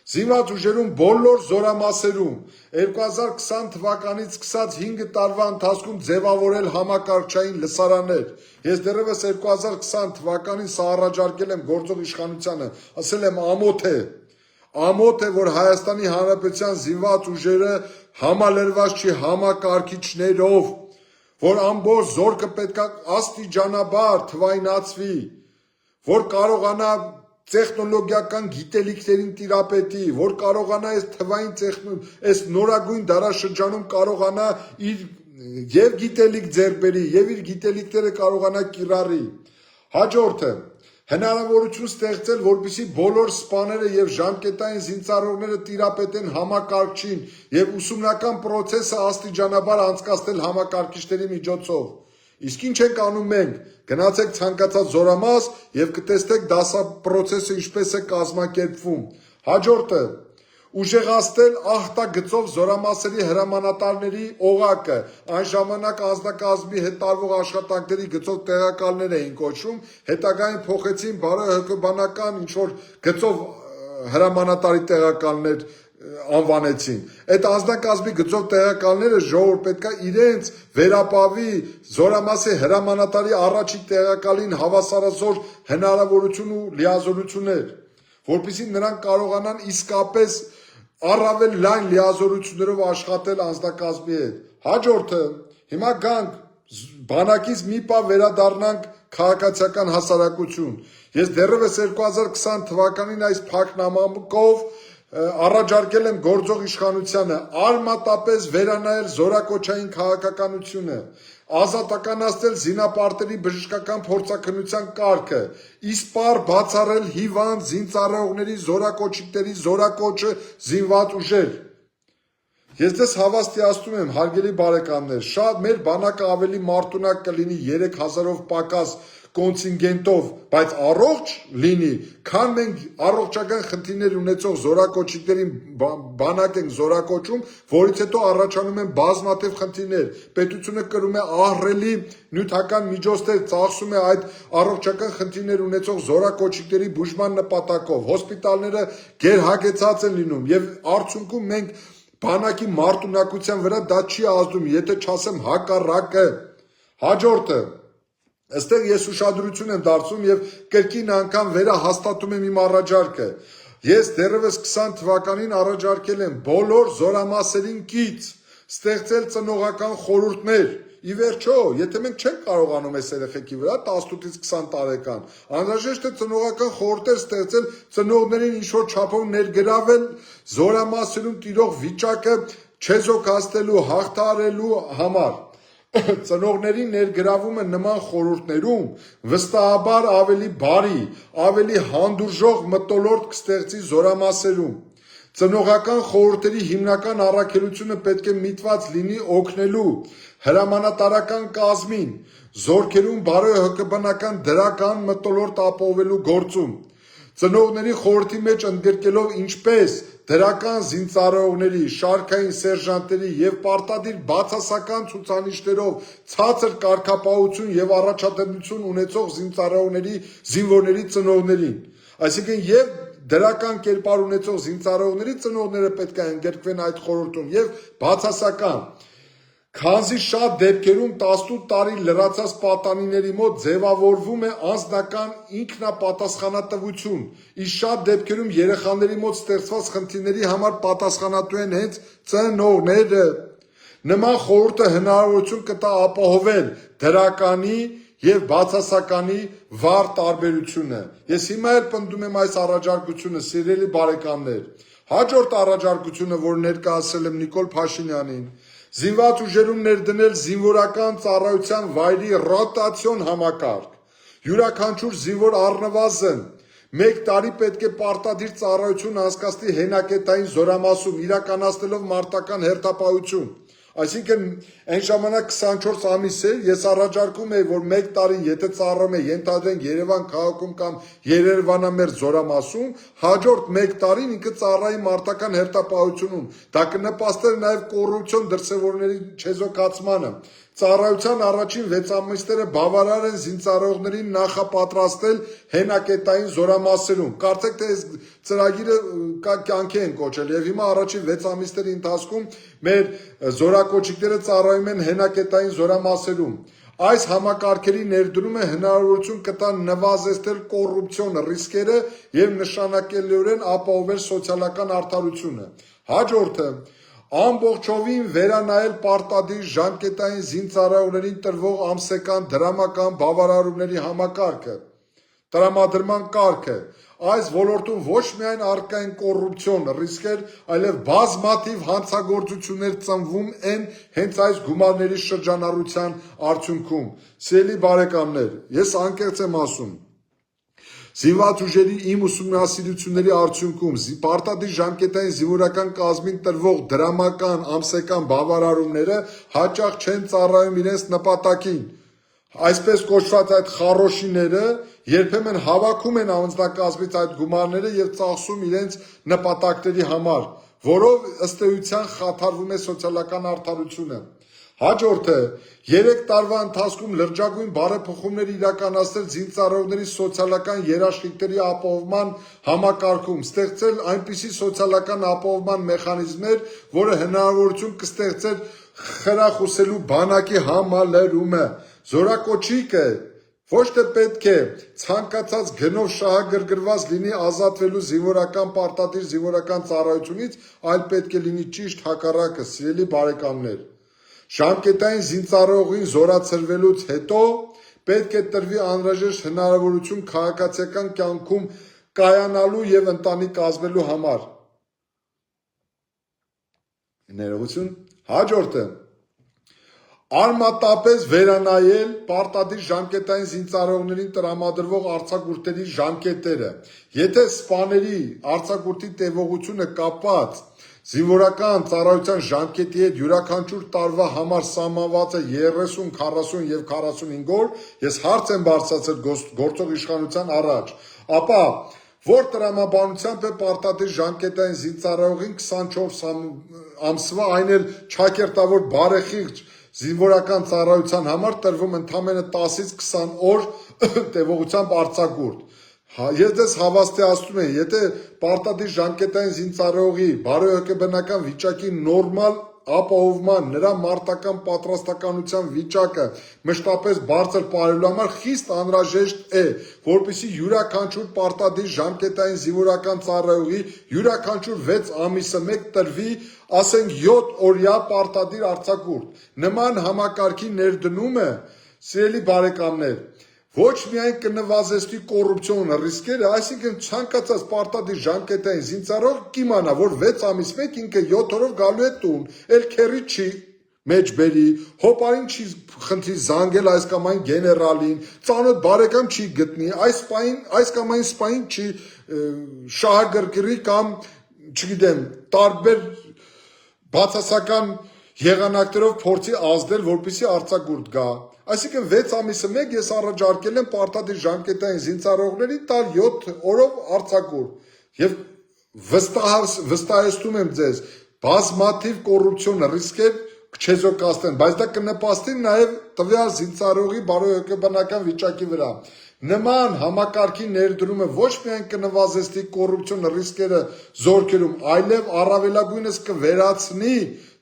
զինված ուժերում բոլոր զորամասերում 2020 թվականից սկսած 5 տարվա ընթացքում ձևավորել համակարգչային լսարաններ։ Ես դեռևս 2020 թվականին սա առաջարկել եմ գործող իշխանությանը, ասել եմ ամոթ է, որ Հայաստանի Հանրապետության զինված ուժերը համալրված չի համակարգիչներով, որ ամբողջ զորքը պետք է աստիճանաբար թվայնացվի, որ կարողանա տեխնոլոգիական գիտելիքներին տիրապետի, որ կարողանա այս նորագույն դարաշրջանում կարողանա իր եւ գիտելիք ձեռք բերի եւ իր գիտելիքները կարողանա կիրառի։ Հաջորդը հնարավորություն ստեղծել, որպեսզի բոլոր սպաները եւ ժամկետային զինծառայողները տիրապետեն համակարգչին եւ ուսումնական process-ը աստիճանաբար անցկացնել համակարգիչների միջոցով։ Իսկ ինչ ենք անում մենք, գնացեք ցանկացած զորամաս եւ կտեսնեք դասապրոցեսը ինչպես է կազմակերպվում։ Հաջորդը ուժեղացնել ահտագծով զորամասերի հրամանատարների օղակը, այն ժամանակ անձնակազմի հետ տարվող աշխատանքների գծով տեղակալներ էին կոչվում, հետագային փոխեցին բարոյահոգեբանական ինչ-որ գծով հրամանատարի տեղակալներ անվանեցին։ Այդ անձնակազմի գծով տեղակալները ժողովուրդ պետքա իրենց վերապավի զորամասի հրամանատարի առաջին տեղակալին հավասարազոր հնարավորություն ու լիազորություններ, որպեսզի նրանք կարողանան իսկապես առավել լայն լիազորություններով աշխատել անձնակազմի հետ։ Հաջորդը հիմա գանք բանակից մի պահ վերադառնանք քաղաքացիական հասարակություն։ Ես դեռևս 2020 թվականին այս փակնամակով առաջարկել եմ գործող իշխանությանը արմատապես վերանայել զորակոչային քաղաքականությունը, ազատականացնել զինապարտերի բժշկական փորձաքննության կարգը, իսպառ բացառել հիվանդ զինծառայողների զորակոչիկների զորակոչը զինված ուժեր։ Ես դες հավաստիացնում եմ, հարգելի բարեկամներ, շատ մեր բանակը ավելի մարտունակ կլինի 3000-ով պակաս կոնտինգենտով, բայց առողջ լինի, քան մենք առողջական խնդիրներ ունեցող զորակոչիկներին բանակ ենք զորակոչում, որից հետո առաջանում են բազմաթիվ խնդիրներ։ Պետությունը կրում է ահռելի նյութական միջոցներ, ծախսում է այդ առողջական խնդիրներ ունեցող զորակոչիկների բուժման նպատակով։ Հոսպիտալները գերհագեցած են լինում եւ արդյունքում մենք բանակի մարտունակության վրա դա չի ազդում, եթե չասեմ հակառակը։ Հաջորդը Այստեղ ես ուշադրություն եմ դարձնում եւ կրկին անգամ վերահաստատում եմ իմ առաջարկը։ Ես դեռևս 20 թվականին առաջարկել եմ բոլոր զորամասերին կից ստեղծել ծնողական խորհուրդներ։ Ի վերջո, եթե մենք չենք կարողանում այս երեխեքի վրա 18-ից 20 տարեկան, անհրաժեշտ է ծնողական խորհուրդներ ստեղծել, ծնողներին ինչ-որ չափով ներգրավել զորամասերում տիրող վիճակը չեզոքացնելու, հաղթահարելու համար։ Ծնողների ներգրավումը նման խորհուրդներում վստահաբար ավելի բարի, ավելի հանդուրժող մթնոլորտ կստեղծի զորամասերում։ Ծնողական խորհուրդերի հիմնական առաքելությունը պետք է միտված լինի օգնելու հրամանատարական կազմին, զորքերում բարոյահոգեբանական դրական մթնոլորտ ապահովելու գործում, ծնողների խորհրդի մեջ ընդգրկելով ինչպես դրական զինծառայողների, շարքային սերժանտների և պարտադիր բացասական ցուցանիշներով ցածր կարգապահություն և առաջադիմություն ունեցող զինվորների ծնողներին, այսինքն և դրական կերպար ունեցող զինծառայողների ծնողները պետք է ընդգրկվեն այդ խորհրդում և բացասական, քանզի շատ դեպքերում 18 տարի լրացած պատանիների մոտ ձևավորվում է անձնական ինքնապատասխանատվություն, իսկ շատ դեպքերում երեխաների մոտ ստեղծված խնդիրների համար պատասխանատու են հենց ծնողները։ Նման խորհուրդը հնարավորություն կտա ապահովել դրականի և բացասականի վառ տարբերությունը։ Ես հիմա էլ պնդում եմ այս առաջարկությունը, սիրելի բարեկամներ։ Հաջորդ առաջարկությունը, որ ներկայացրել եմ Նիկոլ Փաշինյանին, զինված ուժերում ներդնել զինվորական ծառայության վայրի ռոտացիոն համակարգ։ Յուրաքանչյուր զինվոր առնվազն 1 տարի պետք է պարտադիր ծառայություն անցկացնի հենակետային զորամասում, իրականացնելով մարտական հերթապահություն։ Այսինքն այն ժամանակ 24 ամիս է, ես առաջարկում եմ, որ 1 տարի եթե ծառայում է ենթադրենք Երևան քաղաքում կամ Երևանամերձ զորամասում, հաջորդ 1 տարին ինքը ծառայի մարտական հերթապահությունում։ Դա կնպաստեր նաև կոռուպցիոն դրսևորումների չեզոքացմանը։ Ծառայության առաջին 6 ամիսները բավարար են զինծառայողներին նախապատրաստել հենակետային զորամասերում։ Կարծեք թե այս ծրագիրը կյանքի են կոչել եւ հիմա առաջին 6 ամիսների ընթացքում մեր զորակոչիկները ծառայում են հենակետային զորամասերում։ Այս համակարգերի ներդրումը հնարավորություն կտա նվազեցնել կոռուպցիոն ռիսկերը եւ նշանակելիորեն ապահովել սոցիալական արդարությունը։ Հաջորդը ամբողջովին վերանայել պարտադիր ժամկետային զինծառայողներին տրվող ամսական դրամական բավարարումների համակարգը, տրամադրման կարգը։ Այս ոլորտում ոչ միայն առկա են կոռուպցիոն ռիսկեր, այլև բազմաթիվ հանցագործություններ ծնվում են հենց այս գումարների շրջանառության արդյունքում։ Սիրելի բարեկամներ, ես անկեղծ եմ ասում, զինված ուժերի իմ ուսումնասիրությունների արդյունքում պարտադիր ժամկետային զինվորական կազմին տրվող դրամական ամսական բավարարումները հաճախ չեն ծառայում իրենց նպատակին։ Այսպես կոչված այդ խառոշիները երբեմն հավաքում են անձնակազմից այդ գումարները եւ ծախսում իրենց նպատակների համար, որով ըստ էության խաթարվում է սոցիալական արդարությունը։ Հաջորդը 3 տարվա ընթացքում լրջագույն բարեփոխումներ իրականացնել զինծառայողների սոցիալական երաշխիքների ապահովման համակարգում, ստեղծել այնպիսի սոցիալական ապահովման մեխանիզմներ, որը հնարավորություն կստեղծեր խրախուսելու բանակի համալրումը։ Զորակոչիկը ոչ թե պետք է ցանկացած գնով շահագրգռված լինի ազատվելու զինվորական պարտադիր զինվորական ծառայությունից, այլ պետք է լինի ճիշտ հակառակը, սիրելի բարեկամներ։ Ժամկետային զինծառայողին զորացրվելուց հետո պետք է տրվի անհրաժեշտ հնարավորություն քաղաքացիական կյանքում կայանալու եւ ընտանիք կազմելու համար։ Ներողություն։ Հաջորդը արմատապես վերանայել պարտադիր ժամկետային զինծառայողներին տրամադրվող արձակուրդների ժամկետները։ Եթե սպաների արձակուրդի տևողությունը կապված զինվորական ծառայության ժամկետի հետ յուրաքանչյուր տարվա համար սահմանված է 30, 40 եւ 45 օր, ես հարց եմ բարձրացրել գործող իշխանության առաջ, ապա որ տրամաբանությամբ է պարտադիր ժամկետային զինծառայողին 24 ամսվա, այն էլ ճակերտավոր բարեխիղճ զինվորական ծառայության համար տրվում ընդամենը 10-ից 20 օր տևողությամբ արձակուրդ։ Ես դες հավաստիացնում եմ, եթե պարտադիր ժամկետային զինծառայողի բարոյահոգեբանական վիճակի նորմալ ապահովման, նրա մարտական պատրաստականության վիճակը մշտապես բարձր պահելու համար խիստ անհրաժեշտ է, որպեսզի յուրաքանչյուր պարտադիր ժամկետային զինվորական ծառայողի յուրաքանչյուր 6 ամիսը մեկ տրվի, ասենք 7 օրյա պարտադիր արձակուրդ։ Նման համակարգի ներդնումը, սիրելի բարեկամներ, ոչ միայն կնվազեցնի կոռուպցիոն ռիսկերը, այսինքն ցանկացած պարտադիր ժամկետային զինծառայող կիմանա, որ 6 ամիս մեկ ինքը 7 օրով գալու է տուն, էլ քերի չի մեջ բերի, հոպարին չի խնդրի զանգել այս կամ այն գեներալին, ծանոթ բարեկամ չի գտնի, այս կամ այն սպային չի շահագրգռի կամ չգիտեմ, տարբեր բացասական եղանակներով փորձի ազդել, որպեսզի արձակուրդ գա։ Այսինքն 6 ամիսը մեկ ես առաջարկել եմ պարտադիր ժամկետային զինծառայողների տալ 7 օրով արձակուրդ եւ վստահեցնում եմ ձեզ բազմաթիվ կոռուպցիոն ռիսկեր չեզոքացնեն, բայց դա կնպաստի նաեւ տվյալ զինծառայողի բարոյական վիճակի վրա։ Նման համակարգի ներդրումը ոչ միայն կնվազեցնի կոռուպցիոն ռիսկերը զորքերում, այլև առավելագույնս կվերացնի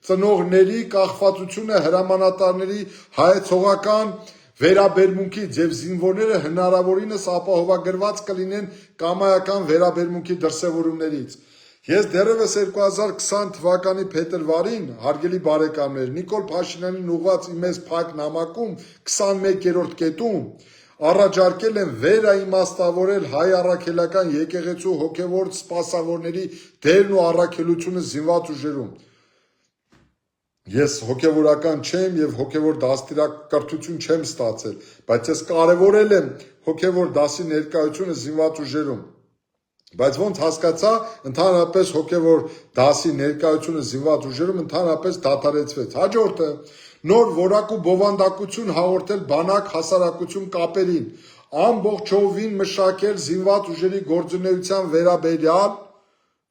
ծնողների կախվածությունը հրամանատարների հայեցողական վերաբերմունքից եւ զինվորները հնարավորինս ապահովագրված կլինեն կամայական վերաբերմունքի դրսեւորումներից։ Ես դեռևս 2020 թվականի փետրվարին, հարգելի բարեկամներ, Նիկոլ Փաշինյանին ուղղված իմեզ փակ նամակում 21-րդ կետում առաջարկել եմ վերաիմաստավորել հայ առաքելական եկեղեցու հոգևոր սպասավորների դերն ու առաքելությունը զինված ուժերում։ Ես հոգևորական չեմ եւ հոգևոր դաստիարակություն չեմ ստացել, բայց ես կարևորել եմ հոգևոր դասի ներկայությունը զինված ուժերում։ Բայց ոնց հասկացա, ընդհանրապես հոգևոր դասի ներկայությունը զինված ուժերում ընդհանրապես դադարեցվեց։ Հաջորդը նոր որակ ու բովանդակություն հաղորդել բանակ հասարակություն կապերին, ամբողջովին մշակել զինված ուժերի գործունեության վերաբերյալ,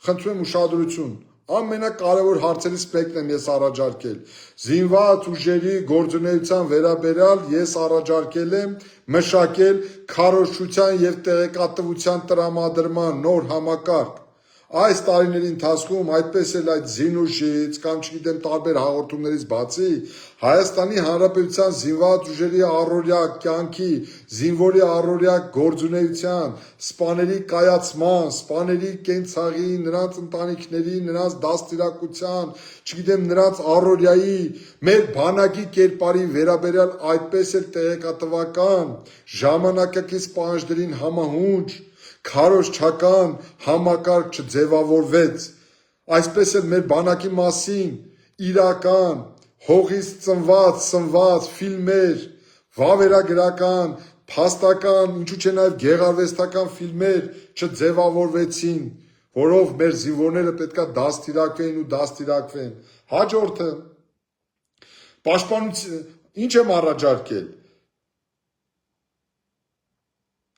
խնդրում եմ ուշադրություն, ամենակարևոր հարցերից մեկն եմ ես առաջարկել։ Զինված ուժերի գործունեության վերաբերյալ ես առաջարկել եմ մշակել քարոզչության եւ տեղեկատվության տրամադրման նոր համակարգ։ Այս տարիների ընթացքում այդպես էլ այդ զինուժից կամ չգիտեմ տարբեր հաղորդումներից բացի Հայաստանի Հանրապետության զինված ուժերի առօրյա կյանքի, զինվորի առօրյա գործունեության, սպաների կայացման, սպաների կենցաղի, նրանց ընտանիքների, նրանց դաստիարակության, չգիտեմ նրանց առօրյայի, մեր բանակի կերպարի վերաբերյալ այդպես էլ տեղեկատվական, ժամանակակից պահանջներին համահունչ քարոզչական համակարգ չձևավորվեց, այսպես էլ մեր բանակի մասին իրական, հողից սնված ֆիլմեր, վավերագրական, փաստական, ինչու՞ չէ նաև գեղարվեստական ֆիլմեր չձևավորվեցին, որով մեր զինվորները պետքա դաստիարակվեն ու դաստիարակվեն։ Հաջորդը պաշտպանություն, ինչ եմ առաջարկել։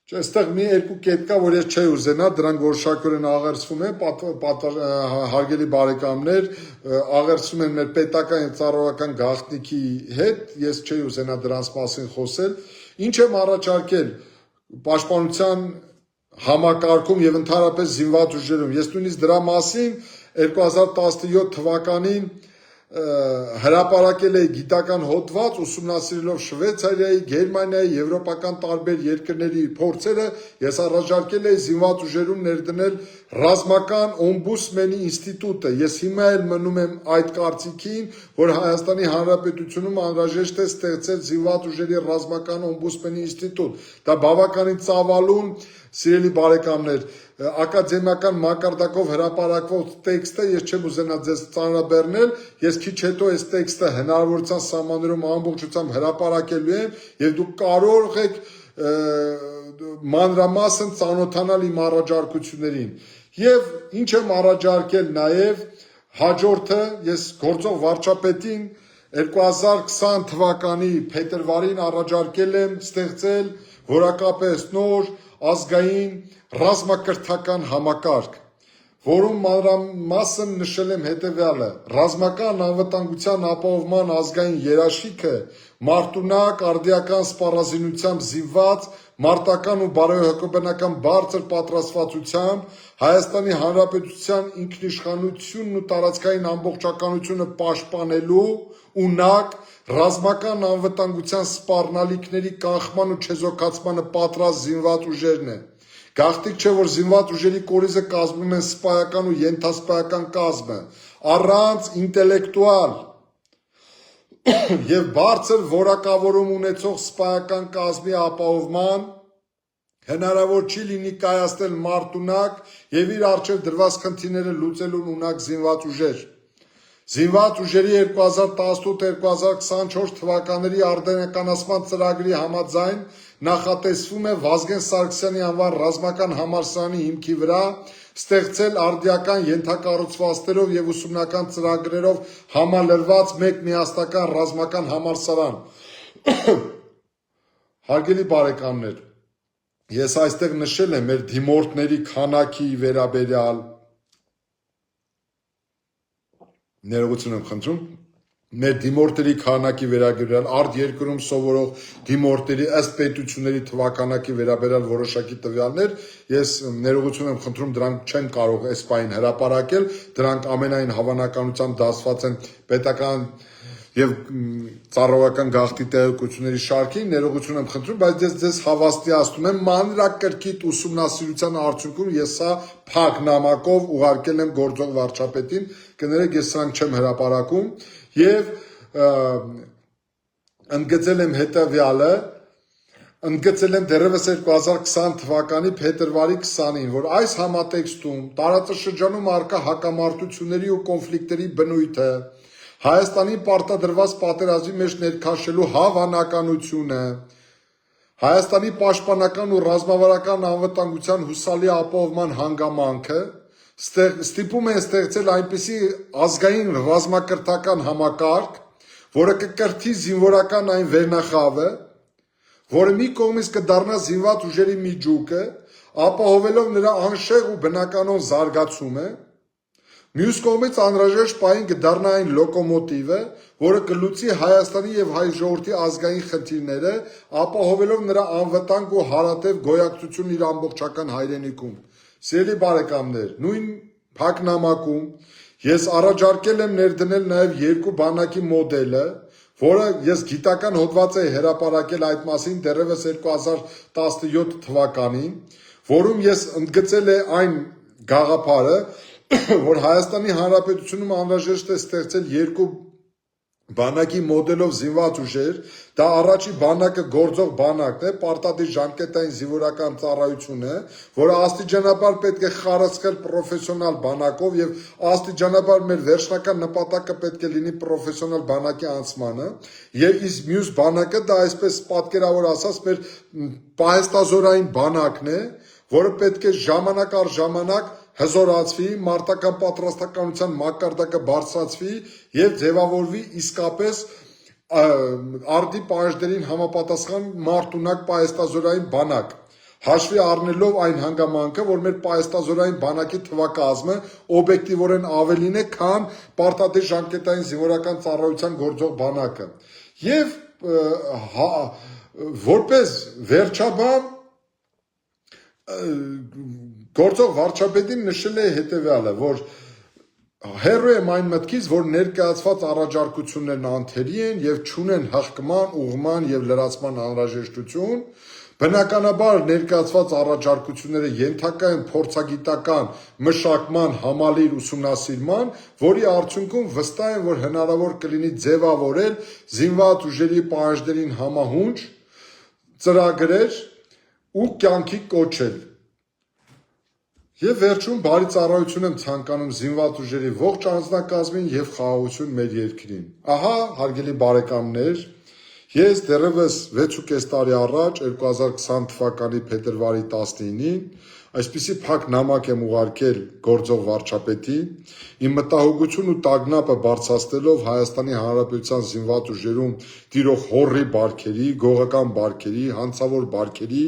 Այստեղ մի երկու կետ կա, որ ես չէի ուզենա, դրանք որոշակորեն աղերսվում են, հարգելի բարեկամներ, աղերսվում են մեր պետական եւ ծառայական գաղտնիքի հետ, ես չէի ուզենա դրանց մասին խոսել։ Ինչ եմ առաջարկել պաշտպանության համակարգում եւ ընդհանրապես զինված ուժերում։ Ես նույնիսկ դրա մասին 2017 թվականին հրապարակել է գիտական հոդված ուսումնասիրելով Շվեյցարիայի, Գերմանիայի, եվրոպական տարբեր երկրների փորձերը, ես առաջարկել էի զինված ուժերում ներդնել ռազմական օմբուդսմենի ինստիտուտը։ Ես հիմա էլ մնում եմ այդ կարծիքին, որ Հայաստանի Հանրապետությունում անհրաժեշտ է ստեղծել զինված ուժերի ռազմական օմբուդսմենի ինստիտուտ։ Դա բավականին ծավալուն, սիրելի բարեկամներ, ակադեմիական մակարդակով հրապարակվող տեքստը ես չեմ ուզենա ձեզ ծանրաբեռնել, ես քիչ հետո այս տեքստը հնարավորության սահմաններում ամբողջությամբ հրապարակելու եմ եւ դուք կարող եք մանրամասն ծանոթանալ իմ առաջարկություններին։ Եվ ինչ եմ առաջարկել նաեւ հաջորդը ես գործող վարչապետին 2020 թվականի փետրվարին առաջարկել եմ ստեղծել որակապես նոր ազգային ռազմակրթական համակարգ, որում մանրամասն նշել եմ հետևյալը. ռազմական անվտանգության ապահովման ազգային երաշխիքը մարտունակ արդիական սպառազինությամբ զինված մարտական ու բարոյահոգեբանական բարձր պատրաստվածությամբ Հայաստանի Հանրապետության ինքնիշխանությունն ու տարածքային ամբողջականությունը պաշտպանելու ունակ ռազմական անվտանգության սպառնալիքների կանխման ու չեզոքացմանը պատրաստ զինված ուժերն են։ Գաղտնիք չէ, որ զինված ուժերի կորիզը կազմում են սպայական ու ենթասպայական կազմը, առանց ինտելեկտուալ եւ բարձր որակավորում ունեցող սպայական կազմի ապահովման հնարավոր չի լինի կայացնել մարտունակ եւ իր առջեւ դրված խնդիրները լուծելուն ունակ զինված ուժեր։ Զինված ուժերի 2018-2024 թվականների արդենականացման ծրագրի համաձայն նախատեսվում է Վազգեն Սարգսյանի անվան ռազմական համալսարանի հիմքի վրա ստեղծել արդիական ենթակառուցվածքներով եւ ուսումնական ծրագրերով համալրված մեկ միասնական ռազմական համալսարան։ Հարգելի բարեկամներ, ես այստեղ նշել եմ մեր դիմորդների քանակի վերաբերյալ, ներողություն եմ խնդրում, մեր դիմորդների քանակի վերաբերյալ, արտերկրում սովորող դիմորդների ըստ պետությունների թվականակի վերաբերյալ որոշակի տվյալներ, ես ներողություն եմ խնդրում, դրանք չեմ կարող այս պահին հրապարակել, դրանք ամենայն հավանականությամբ դասված են պետական եւ ծառայական գաղտնի տեղեկությունների շարքին, ներողություն եմ խնդրում, բայց ես ձեզ հավաստիացնում եմ մանրակրկիտ ուսումնասիրության արդյունքում ես սա փակ նամակով ուղարկել եմ գործող վարչապետին, կներեք ես սրանք չեմ հրապարակում եւ ընդգծել եմ հետեւյալը, ընդգծել եմ դեռևս 2020 թվականի փետրվարի 20-ին, որ այս համատեքստում տարածաշրջանում առկա հակամարտությունների ու կոնֆլիկտների բնույթը Հայաստանի պարտադրված պատերազմի մեջ ներքաշելու հավանականությունը, Հայաստանի պաշտպանական ու ռազմավարական անվտանգության հուսալի ապահովման հանգամանքը ստիպում են ստեղծել այնպիսի ազգային ռազմակրթական համակարգ, որը կկրթի զինվորական այն վերնախավը, որը մի կողմից կդառնա զինված ուժերի միջուկը, ապահովելով նրա անշեղ ու բնականոն զարգացումը, մյուս կողմից անհրաժեշտ պահին կդառնա այն լոկոմոտիվը, որը կլուծի Հայաստանի եւ հայ ժողովրդի ազգային խնդիրները, ապահովելով նրա անվտանգ ու հարատև գոյակցությունն իր ամբողջական հայրենիքում։ Սիրելի բարեկամներ, նույն փակ նամակում ես առաջարկել եմ ներդնել նաեւ երկու բանակի մոդելը, որը ես գիտական հոդված էի հրապարակել այդ մասին դեռևս 2017 թվականին, որում ես ընդգծել է այն գաղափարը, որ Հայաստանի Հանրապետությունում անհրաժեշտ է ստեղծել երկու բանակի մոդելով զինված ուժեր, դա առաջի բանակը գործող բանակն է, պարտադիր ժամկետային զինվորական ծառայությունը, որը աստիճանաբար պետք է խարսխել պրոֆեսիոնալ բանակով եւ աստիճանաբար մեր վերջնական նպատակը պետք է լինի պրոֆեսիոնալ բանակի անցմանը, եւ իսկ մյուս բանակը դա այսպես պատկերավոր ասած մեր պահեստազորային բանակն է, որը պետք է ժամանակ առ ժամանակ հզորացվի, մարտական պատրաստականության մակարդակը բարձրացվի եւ ձևավորվի իսկապես արդի պահանջներին համապատասխան մարտունակ պահեստազորային բանակ, հաշվի առնելով այն հանգամանքը, որ մեր պահեստազորային բանակի թվակազմը օբյեկտիվորեն ավելին է, քան պարտադիր ժամկետային զինվորական ծառայության գործող բանակը։ Եվ որպես վերջաբան գործող վարչապետին նշել է հետևյալը, որ հեռու եմ այն մտքից, որ ներկայացված առաջարկություններն անթերի են եւ չունեն հղկման, ուղղման եւ լրացման անհրաժեշտություն, բնականաբար ներկայացված առաջարկությունները ենթակա են փորձագիտական մշակման համալիր ուսումնասիրման, որի արդյունքում վստահ եմ, որ հնարավոր կլինի ձևավորել զինված ուժերի պահանջներին համահունչ ծրագրեր ու կյանքի կոչել։ Եվ վերջում բարի ծառայություն եմ ցանկանում զինված ուժերի ողջ անձնակազմին եւ խաղաղություն մեր երկրին։ Ահա, հարգելի բարեկամներ, ես դեռևս 6.5 տարի առաջ 2020 թվականի փետրվարի 19-ին այսպիսի փակ նամակ եմ ուղարկել գործող վարչապետին, իմ մտահոգություն ու տագնապը բարձրացնելով Հայաստանի Հանրապետության զինված ուժերում տիրող հոռի բարքերի, գողական բարքերի, հանցավոր բարքերի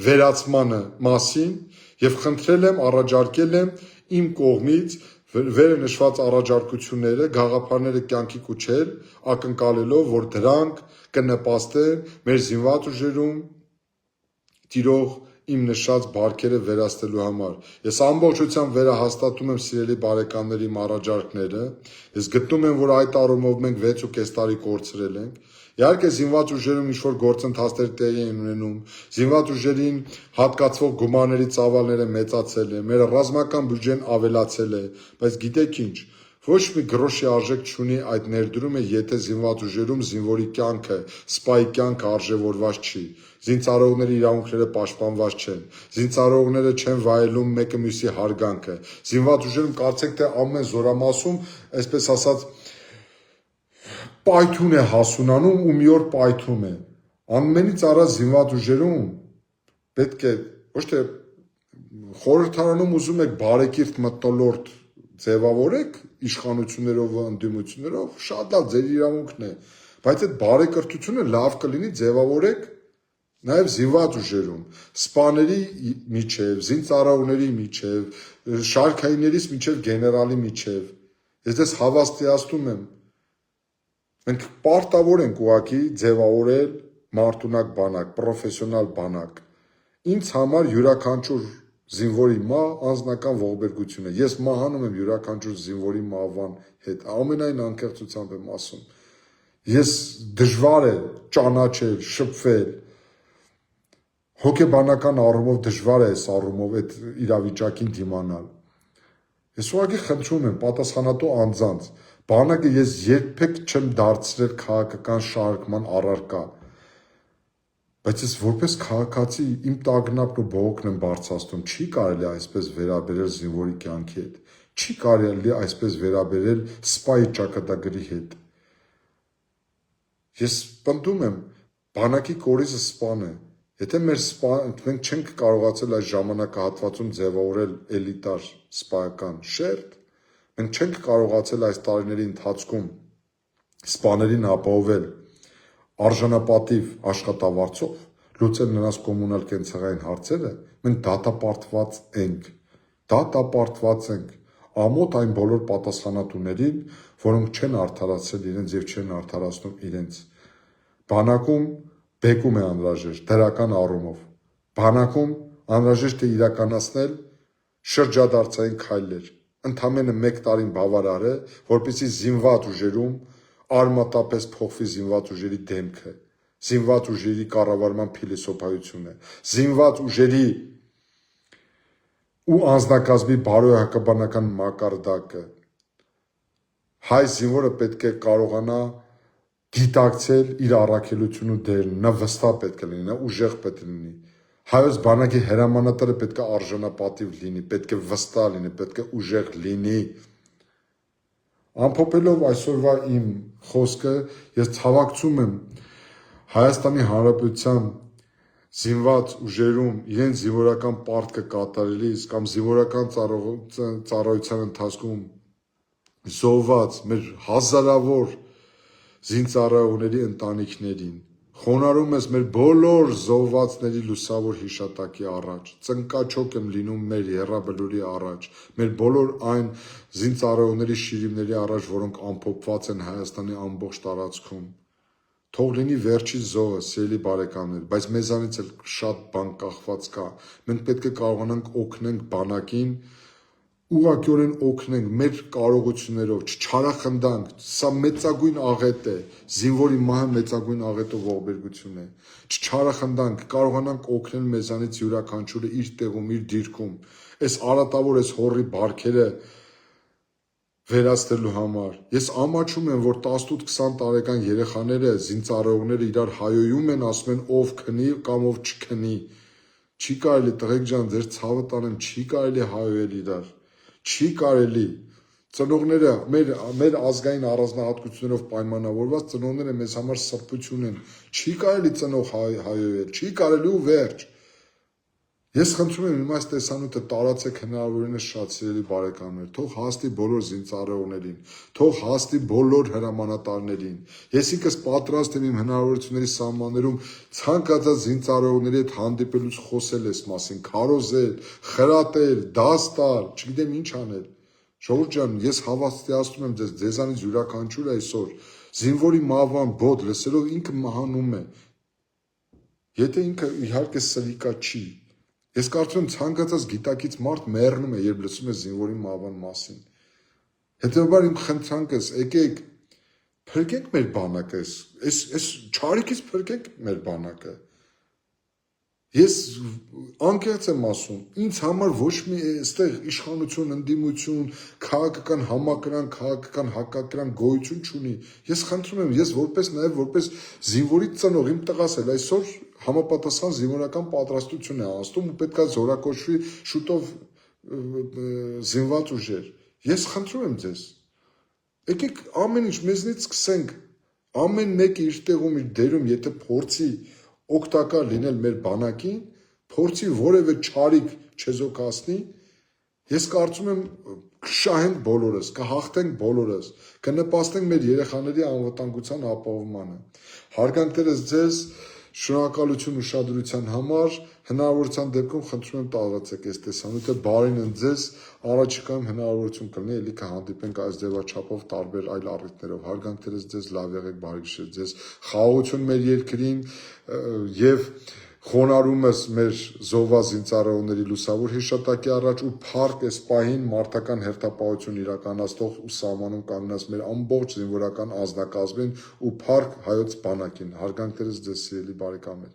վերացմանը մասին եւ խնդրել եմ, առաջարկել եմ իմ կողմից վերը նշված առաջարկությունները, գաղափարները կյանքի կոչել, ակնկալելով, որ դրանք կնպաստեն մեր զինված ուժերում տիրող իմ նշած բարքերը վերացնելու համար։ Ես ամբողջությամբ վերահաստատում եմ սիրելի բարեկամների իմ առաջարկները։ Ես գտնում եմ, որ այդ առումով մենք 6.5 տարի կորցրել ենք։ Իհարկե զինված ուժերում ինչ-որ գործընթացներ տեղի են ունենում, զինված ուժերին հատկացվող գումարների ծավալները մեծացել է, մեր ռազմական բյուջեն ավելացել է, բայց գիտեք ինչ, ոչ մի գրոշի արժեք չունի այդ ներդրումը, եթե զինված ուժերում զինվորի կյանքը, սպայի կյանքը արժևորված չի, զինծառայողների իրավունքները պաշտպանված չեն, զինծառայողները չեն վայելում մեկը մյուսի հարգանքը, զինված ուժերում կարծեք թե ամեն զորամասում, այսպես ասած, պայթուն է հասունանում ու մի օր պայթում է։ Անմենից առաջ զինված ուժերում պետք է ոչ թե խորհրդարանում ուզում եք բարեկիրթ մթնոլորտ ձևավորեք իշխանություններով, ընդդիմություններով, շատ լավ ձեր իրավունքն է, բայց այդ բարեկրթությունը լավ կլինի ձևավորեք նաև զինված ուժերում, սպաների միջև, զինծառայողների միջև, շարքայիններից միջև գեներալի միջև։ Ես դες հավաստիացնում եմ, մենք պարտավոր ենք ուղղակի ձևավորել մարտունակ բանակ, պրոֆեսիոնալ բանակ։ Ինձ համար յուրաքանչյուր զինվորի մահ անձնական ողբերգություն է։ Ես մահանում եմ յուրաքանչյուր զինվորի մահվան հետ, ամենայն անկեղծությամբ եմ ասում։ Ես դժվար է ճանաչել, շփվել, հոգեբանական առումով դժվար է այս առումով այդ իրավիճակին դիմանալ։ Ես ուղղակի խնդրում եմ պատասխանատու անձանց, բանակը ես երբեք չեմ դարձրել քաղաքական շարժման առարկա, բայց ես որպես քաղաքացի իմ տագնապն ու բողոքն եմ բարձրացնում, չի կարելի այսպես վերաբերել զինվորի կյանքի հետ, չի կարելի այսպես վերաբերել սպայի ճակատագրի հետ։ Ես պնդում եմ, բանակի կորիզը սպան է, եթե մենք չենք կարողացել այս ժամանակահատվածում ձևավորել էլիտար սպայական շերտ, մենք չենք կարողացել այս տարիների ընթացքում սպաներին ապահովել արժանապատիվ աշխատավարձով, լուծել նրանց կոմունալ կենցաղային հարցերը, մենք դատապարտված ենք ամոթ այն բոլոր պատասխանատուներին, որոնք չեն արդարացրել իրենց եւ չեն արդարացնում իրենց։ Բանակում բեկում է անհրաժեշտ դրական առումով։ Բանակում անհրաժեշտ է իրականացնել շրջադարձային քայլեր։ Ընդամենը 1 տարին բավարար է, որպեսզի զինված ուժերում արմատապես փոխվի զինված ուժերի դեմքը, զինված ուժերի կառավարման փիլիսոփայությունը, զինված ուժերի ու անձնակազմի բարոյահակաբանական մակարդակը։ Հայ զինվորը պետք է կարողանա գիտակցել իր առաքելությունը ու դերն, նա վստահ պետք է լինի, նա ուժեղ պետք է լինի։ Հայոց բանակի հրամանատարը պետք է արժանապատիվ լինի, պետք է վստահ լինի, պետք է ուժեղ լինի։ Ամփոփելով այսօրվա իմ խոսքը, ես ցավակցում եմ Հայաստանի Հանրապետության զինված ուժերում իրենց զինվորական պարտքը կատարելիս կամ զինվորական ծառայության ընթացքում զոհված մեր հազարավոր զինծառայողների ընտանիքներին, խոնարհում ես մեր բոլոր զոհվածների լուսավոր հիշատակի առաջ, ծնկաչոք եմ լինում մեր եռաբլուրի առաջ, մեր բոլոր այն զինծառայողների շիրիմների առաջ, որոնք ամփոփված են Հայաստանի ամբողջ տարածքում։ Թող լինի վերջի զոհը, սիրելի բարեկամներ, բայց մեզանից էլ շատ բան կախված կա։ Մենք պետք է կարողանանք օգնենք բանակին, ուղղակիորեն օգնենք մեր կարողություններով, չչարախնդանք, սա մեծագույն աղետ է, զինվորի մահը մեծագույն աղետ ու ողբերգություն է, չչարախնդանք, կարողանանք օգնել մեզանից յուրաքանչյուրը իր տեղում, իր դիրքում, այս արատավոր, այս հորի բարքերը վերացնելու համար։ Ես ամաչում եմ, որ 18-20 տարեկան երեխաները, զինծառայողները իրար հայոյում են, ասում են ով քնի կամ ով չքնի։ Չի կարելի, տղեկ ջան, ձեր ցավը տանեմ, չի կարելի հայոյել իրար։ Չի կարելի։ Ծնողները մեր ազգային առանձնահատկություններով պայմանավորված ծնողները մեզ համար սրբություն են։ Չի կարելի ծնող հայոյել, չի կարելի ու վերջ։ Ես խնդրում եմ իմ այս տեսանյութը տարածեք հնարավորինս շատ, սիրելի բարեկամներ, թող հասնի բոլոր զինծառայողներին, թող հասնի բոլոր հրամանատարներին։ Ես ինքս պատրաստ եմ իմ հնարավորությունների սահմաններում ցանկացած զինծառայողների հետ հանդիպելուց խոսել այս մասին, քարոզել, խրատել, դաս տալ, չգիտեմ ինչ անել։ Ժողովուրդ ջան, ես հավաստիացնում եմ ձեզանից յուրաքանչյուրը այսօր զինվորի մահվան բոդ լսելով ինքը մահանում է։ Եթե ինքը իհարկե սրիկա չի։ Ես կարծում եմ ցանկացած գիտակից մարդ մեռնում է, երբ լսում է զինվորի մահվան մասին։ Հետևաբար իմ խնդրանքս, եկեք փրկենք մեր բանակը, այս չարիքից փրկենք մեր բանակը։ Ես անկեղծ եմ ասում, ինձ համար ոչ մի այստեղ իշխանություն, ընդդիմություն, քաղաքական համակրանք, քաղաքական հակակրանք գոյություն չունի։ Ես խնդրում եմ, ես նաև որպես զինվորի ծնող, իմ տղաս էլ այսօր համապատասխան զինվորական պատրաստություն է անցնում ու պետքա զորակոչվի շուտով զինված ուժեր։ Ես խնդրում եմ ձեզ, եկեք ամեն ինչ մեզնից սկսենք, ամեն մեկը իր տեղում, իր դերում, եթե փորձի օգտակար լինել մեր բանակին, փորձի որևէ չարիք չեզոքացնի, ես կարծում եմ կշահենք բոլորս, կհաղթենք բոլորս, կնպաստենք մեր երեխաների անվտանգության ապահովմանը։ Հարգանքներս ձեզ, շնորհակալություն ուշադրության համար, հնարավորության դեպքում խնդրում եմ տարածեք այս տեսանյութը, բարին ընդ ձեզ, առաջիկայում հնարավորություն կլինի ելի կհանդիպենք այս ձևաչափով տարբեր այլ առիթներով, հարգանքներս ձեզ, լավ եղեք, բարի գիշեր ձեզ, խաղաղություն մեր երկրին եւ խոնարհումս մեր զոհված զինծառայողների լուսավոր հիշատակի առաջ ու փառք այս պահին մարտական հերթապահություն իրականացնող ու սահմանում կանգնած մեր ամբողջ զինվորական անձնակազմին ու փառք հայոց բանակին, հարգանքներս ձեզ սիրելի բարեկամներ։